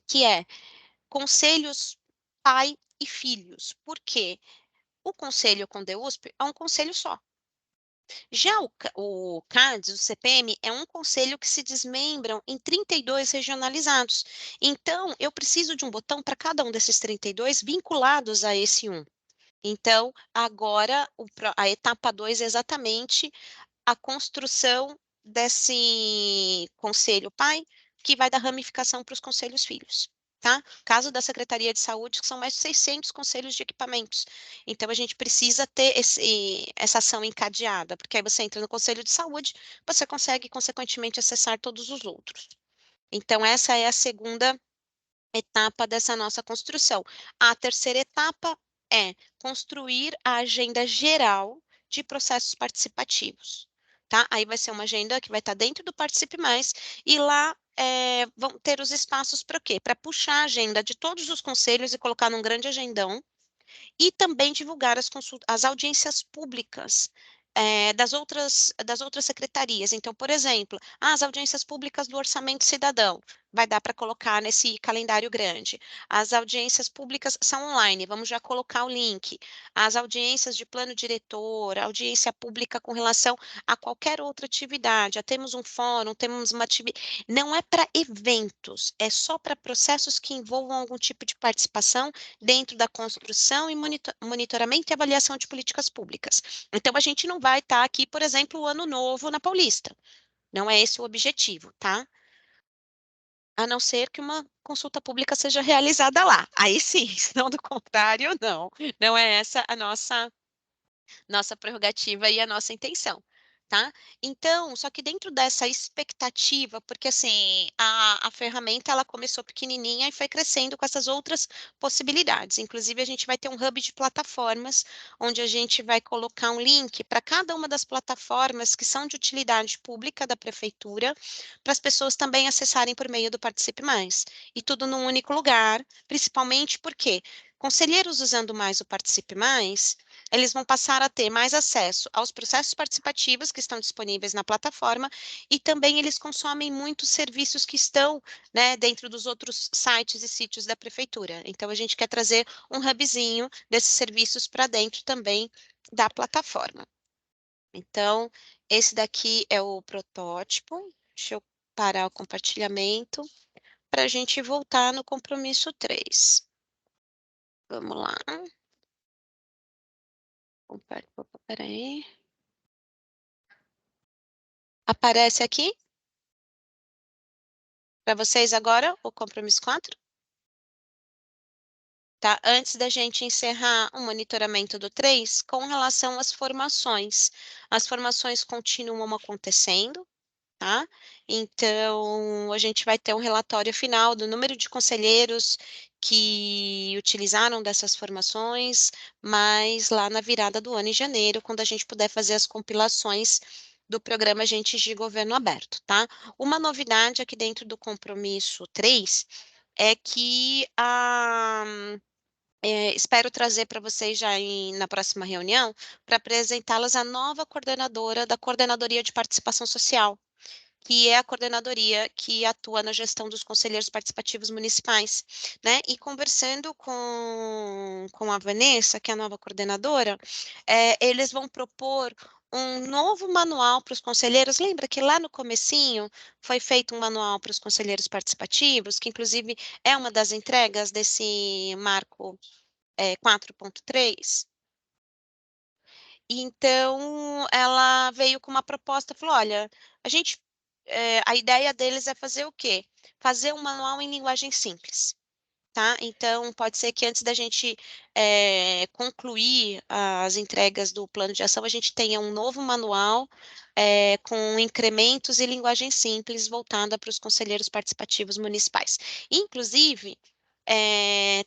que é conselhos pai e filhos. Por quê? O conselho CONDEUSP é um conselho só. Já o CADES, o CPM, é um conselho que se desmembram em 32 regionalizados. Então, eu preciso de um botão para cada um desses 32 vinculados a esse um. Então, agora, a etapa 2 é exatamente a construção desse conselho pai, que vai dar ramificação para os conselhos filhos, tá? Caso da Secretaria de Saúde, que são mais de 600 conselhos de equipamentos. Então, a gente precisa ter essa ação encadeada, porque aí você entra no Conselho de Saúde, você consegue, consequentemente, acessar todos os outros. Então, essa é a segunda etapa dessa nossa construção. A terceira etapa é construir a agenda geral de processos participativos, tá? Aí vai ser uma agenda que vai estar dentro do Participe Mais e lá vão ter os espaços para quê? Para puxar a agenda de todos os conselhos e colocar num grande agendão e também divulgar as audiências públicas das outras secretarias. Então, por exemplo, as audiências públicas do Orçamento Cidadão, vai dar para colocar nesse calendário grande. As audiências públicas são online, vamos já colocar o link. As audiências de plano diretor, audiência pública com relação a qualquer outra atividade. Já temos um fórum, temos uma atividade. Não é para eventos, é só para processos que envolvam algum tipo de participação dentro da construção e monitoramento e avaliação de políticas públicas. Então, a gente não vai estar aqui, por exemplo, o Ano Novo na Paulista. Não é esse o objetivo, tá? A não ser que uma consulta pública seja realizada lá. Aí sim, senão do contrário, não. Não é essa a nossa prerrogativa e a nossa intenção, tá? Então, só que dentro dessa expectativa, porque assim, a ferramenta ela começou pequenininha e foi crescendo com essas outras possibilidades. Inclusive, a gente vai ter um hub de plataformas, onde a gente vai colocar um link para cada uma das plataformas que são de utilidade pública da prefeitura, para as pessoas também acessarem por meio do Participe Mais. E tudo num único lugar, principalmente porque conselheiros usando mais o Participe Mais, eles vão passar a ter mais acesso aos processos participativos que estão disponíveis na plataforma e também eles consomem muitos serviços que estão, né, dentro dos outros sites e sítios da prefeitura. Então, a gente quer trazer um hubzinho desses serviços para dentro também da plataforma. Então, esse daqui é o protótipo. Deixa eu parar o compartilhamento para a gente voltar no compromisso 3. Vamos lá. Peraí. Aparece aqui para vocês agora o compromisso 4? Tá? Antes da gente encerrar o monitoramento do 3, com relação às formações. As formações continuam acontecendo, tá? Então, a gente vai ter um relatório final do número de conselheiros que utilizaram dessas formações, mas lá na virada do ano, em janeiro, quando a gente puder fazer as compilações do programa Agentes de Governo Aberto, tá? Uma novidade aqui dentro do compromisso 3 é que espero trazer para vocês já na próxima reunião, para apresentá-las a nova coordenadora da Coordenadoria de Participação Social, que é a coordenadoria que atua na gestão dos conselheiros participativos municipais, né? E conversando com a Vanessa, que é a nova coordenadora, eles vão propor um novo manual para os conselheiros. Lembra que lá no comecinho foi feito um manual para os conselheiros participativos, que inclusive é uma das entregas desse marco 4.3? Então, ela veio com uma proposta, falou, olha, a ideia deles é fazer o quê? Fazer um manual em linguagem simples, tá? Então, pode ser que antes da gente concluir as entregas do plano de ação, a gente tenha um novo manual com incrementos e linguagem simples voltada para os conselheiros participativos municipais. Inclusive,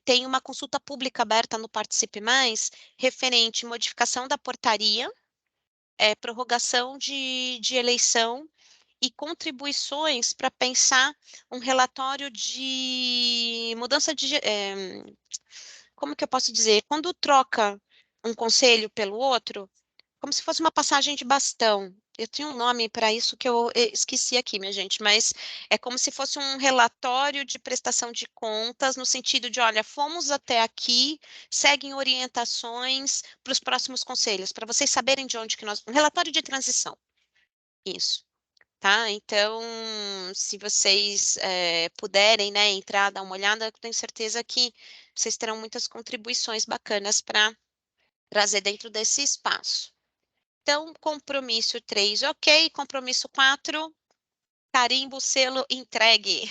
tem uma consulta pública aberta no Participe Mais, referente à modificação da portaria, prorrogação de eleição e contribuições para pensar um relatório de mudança de... como que eu posso dizer? Quando troca um conselho pelo outro, como se fosse uma passagem de bastão. Eu tenho um nome para isso que eu esqueci aqui, minha gente, mas é como se fosse um relatório de prestação de contas, no sentido de, olha, fomos até aqui, seguem orientações para os próximos conselhos, para vocês saberem de onde que nós... Um relatório de transição, isso. Tá? Então, se vocês puderem, né, entrar, dar uma olhada, eu tenho certeza que vocês terão muitas contribuições bacanas para trazer dentro desse espaço. Então, compromisso 3, ok. Compromisso 4, carimbo, selo, entregue.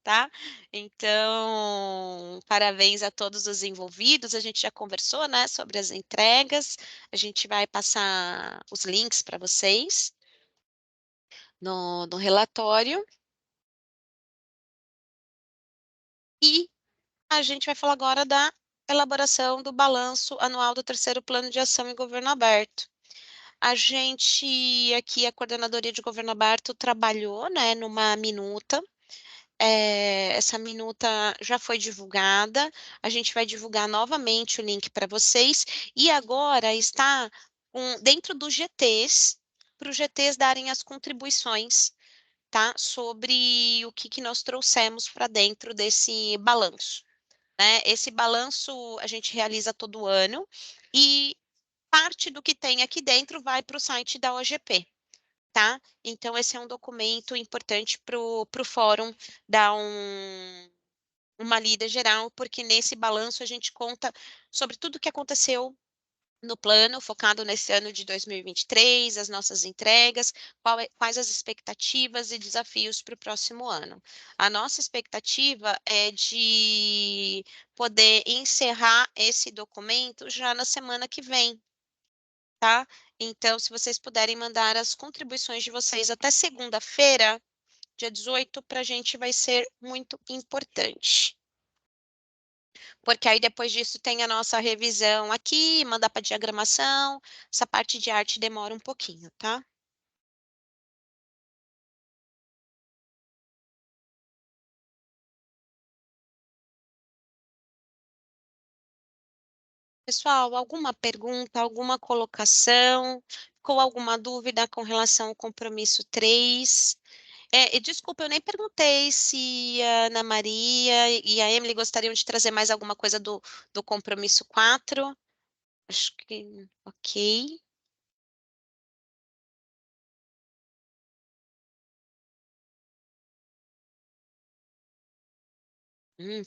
Tá? Então, parabéns a todos os envolvidos. A gente já conversou, né, sobre as entregas. A gente vai passar os links para vocês no relatório. E a gente vai falar agora da elaboração do balanço anual do terceiro plano de ação em governo aberto. A gente, aqui, a Coordenadoria de Governo Aberto, trabalhou, né, numa minuta. Essa minuta já foi divulgada, a gente vai divulgar novamente o link para vocês, e agora está dentro dos GTs, para os GTs darem as contribuições, tá? Sobre o que nós trouxemos para dentro desse balanço, né? Esse balanço a gente realiza todo ano, e parte do que tem aqui dentro vai para o site da OGP. Tá? Então, esse é um documento importante para o fórum dar uma lida geral, porque nesse balanço a gente conta sobre tudo o que aconteceu no plano, focado nesse ano de 2023, as nossas entregas, quais as expectativas e desafios para o próximo ano. A nossa expectativa é de poder encerrar esse documento já na semana que vem, tá? Então, se vocês puderem mandar as contribuições de vocês até segunda-feira, dia 18, para a gente vai ser muito importante. Porque aí depois disso tem a nossa revisão aqui, mandar para diagramação, essa parte de arte demora um pouquinho, tá? Pessoal, alguma pergunta, alguma colocação? Ficou alguma dúvida com relação ao compromisso 3? Desculpa, eu nem perguntei se a Ana Maria e a Emily gostariam de trazer mais alguma coisa do compromisso 4. Acho que ok.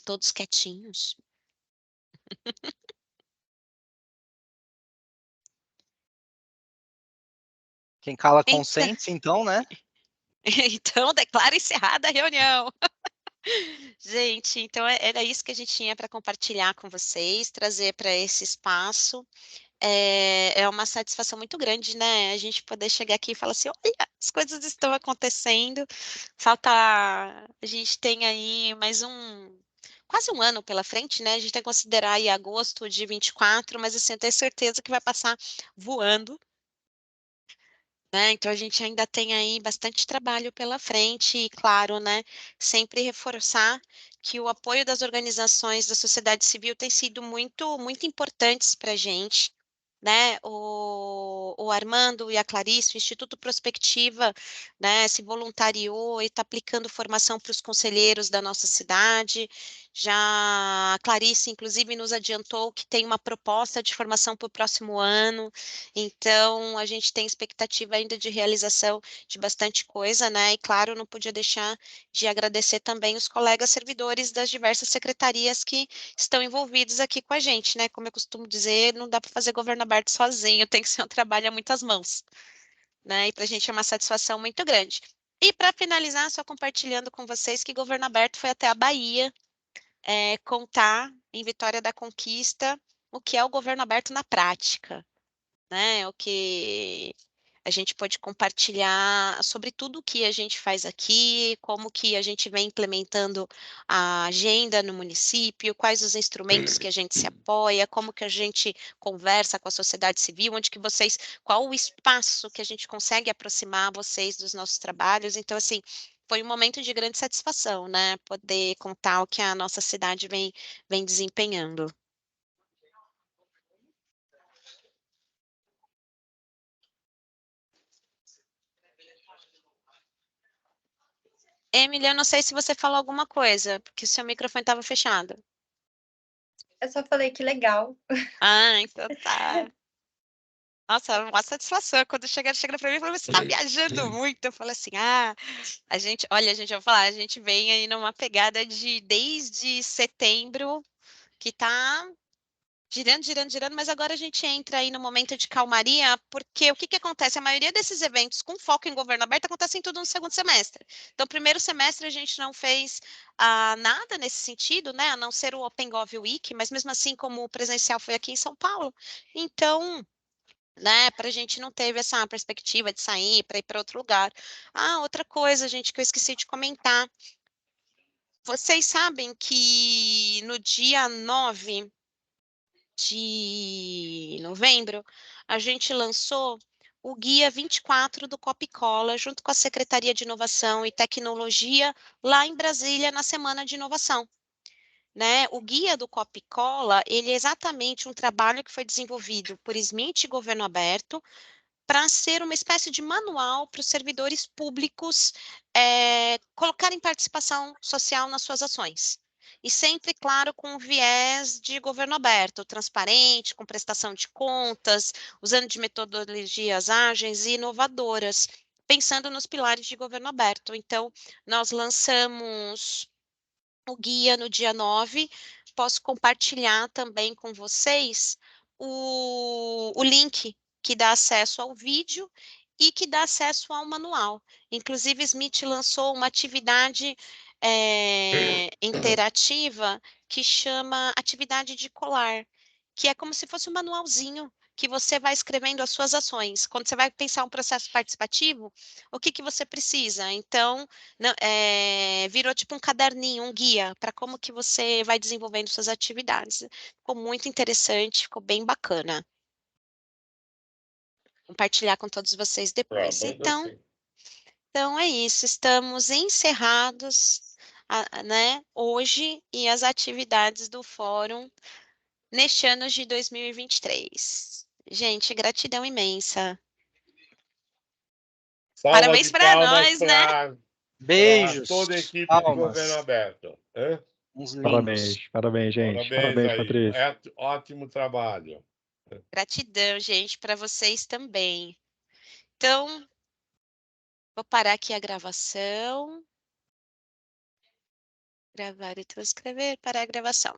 Todos quietinhos. Quem cala Então, consente, então, né? então declaro encerrada a reunião. Gente, então era isso que a gente tinha para compartilhar com vocês, trazer para esse espaço. É uma satisfação muito grande, né? A gente poder chegar aqui e falar assim, olha, as coisas estão acontecendo. Falta, a gente tem aí mais quase um ano pela frente, né? A gente tem que considerar aí agosto de 24, mas assim, eu tenho certeza que vai passar voando. Né? Então, a gente ainda tem aí bastante trabalho pela frente e, claro, né, sempre reforçar que o apoio das organizações da sociedade civil tem sido muito, muito importantes para a gente, né? O Armando e a Clarice, o Instituto Prospectiva, né, se voluntariou e está aplicando formação para os conselheiros da nossa cidade. Já a Clarice, inclusive, nos adiantou que tem uma proposta de formação para o próximo ano. Então, a gente tem expectativa ainda de realização de bastante coisa, né? E, claro, não podia deixar de agradecer também os colegas servidores das diversas secretarias que estão envolvidos aqui com a gente, né? Como eu costumo dizer, não dá para fazer governo aberto sozinho, tem que ser um trabalho a muitas mãos, né? E para a gente é uma satisfação muito grande. E para finalizar, só compartilhando com vocês que governo aberto foi até a Bahia contar em Vitória da Conquista o que é o governo aberto na prática, né? O que a gente pode compartilhar sobre tudo o que a gente faz aqui, como que a gente vem implementando a agenda no município, quais os instrumentos que a gente se apoia, como que a gente conversa com a sociedade civil, onde que vocês, qual o espaço que a gente consegue aproximar vocês dos nossos trabalhos. Então, assim, foi um momento de grande satisfação, né? Poder contar o que a nossa cidade vem desempenhando. Emily, eu não sei se você falou alguma coisa, porque o seu microfone estava fechado. Eu só falei que legal. Ah, então tá. Nossa, uma satisfação. Quando chegaram pra mim e falaram, você tá viajando muito. Eu falei assim, olha, gente, eu vou falar, a gente vem aí numa pegada desde setembro, que tá girando, girando, girando, mas agora a gente entra aí no momento de calmaria, porque o que acontece? A maioria desses eventos com foco em governo aberto acontecem tudo no segundo semestre. Então, primeiro semestre a gente não fez nada nesse sentido, né? A não ser o OpenGov Week, mas mesmo assim, como o presencial foi aqui em São Paulo. Então, né, para a gente não teve essa perspectiva de sair para ir para outro lugar. Outra coisa, gente, que eu esqueci de comentar. Vocês sabem que no dia 9 de novembro, a gente lançou o Guia 24 do Copicola, junto com a Secretaria de Inovação e Tecnologia, lá em Brasília, na Semana de Inovação. Né? O Guia do Copicola, ele é exatamente um trabalho que foi desenvolvido por Smith e Governo Aberto, para ser uma espécie de manual para os servidores públicos colocarem participação social nas suas ações. E sempre, claro, com o viés de governo aberto, transparente, com prestação de contas, usando de metodologias ágeis e inovadoras, pensando nos pilares de governo aberto. Então, nós lançamos o guia no dia 9, posso compartilhar também com vocês o link que dá acesso ao vídeo e que dá acesso ao manual. Inclusive, Smith lançou uma atividade interativa que chama Atividade de Colar, que é como se fosse um manualzinho que você vai escrevendo as suas ações. Quando você vai pensar um processo participativo, o que você precisa? Então, virou tipo um caderninho, um guia para como que você vai desenvolvendo suas atividades. Ficou muito interessante, ficou bem bacana. Compartilhar com todos vocês depois. Então é isso, estamos encerrados, né, hoje e as atividades do fórum neste ano de 2023. Gente, gratidão imensa. Salva Parabéns de para palmas nós, né? para Beijos, toda a equipe de palmas, governo aberto. Hã? uns lindos. Parabéns, parabéns, gente. Parabéns aí. Patrícia. É ótimo trabalho. Gratidão, gente, para vocês também. Então, vou parar aqui a gravação. Gravar e transcrever, parar a gravação.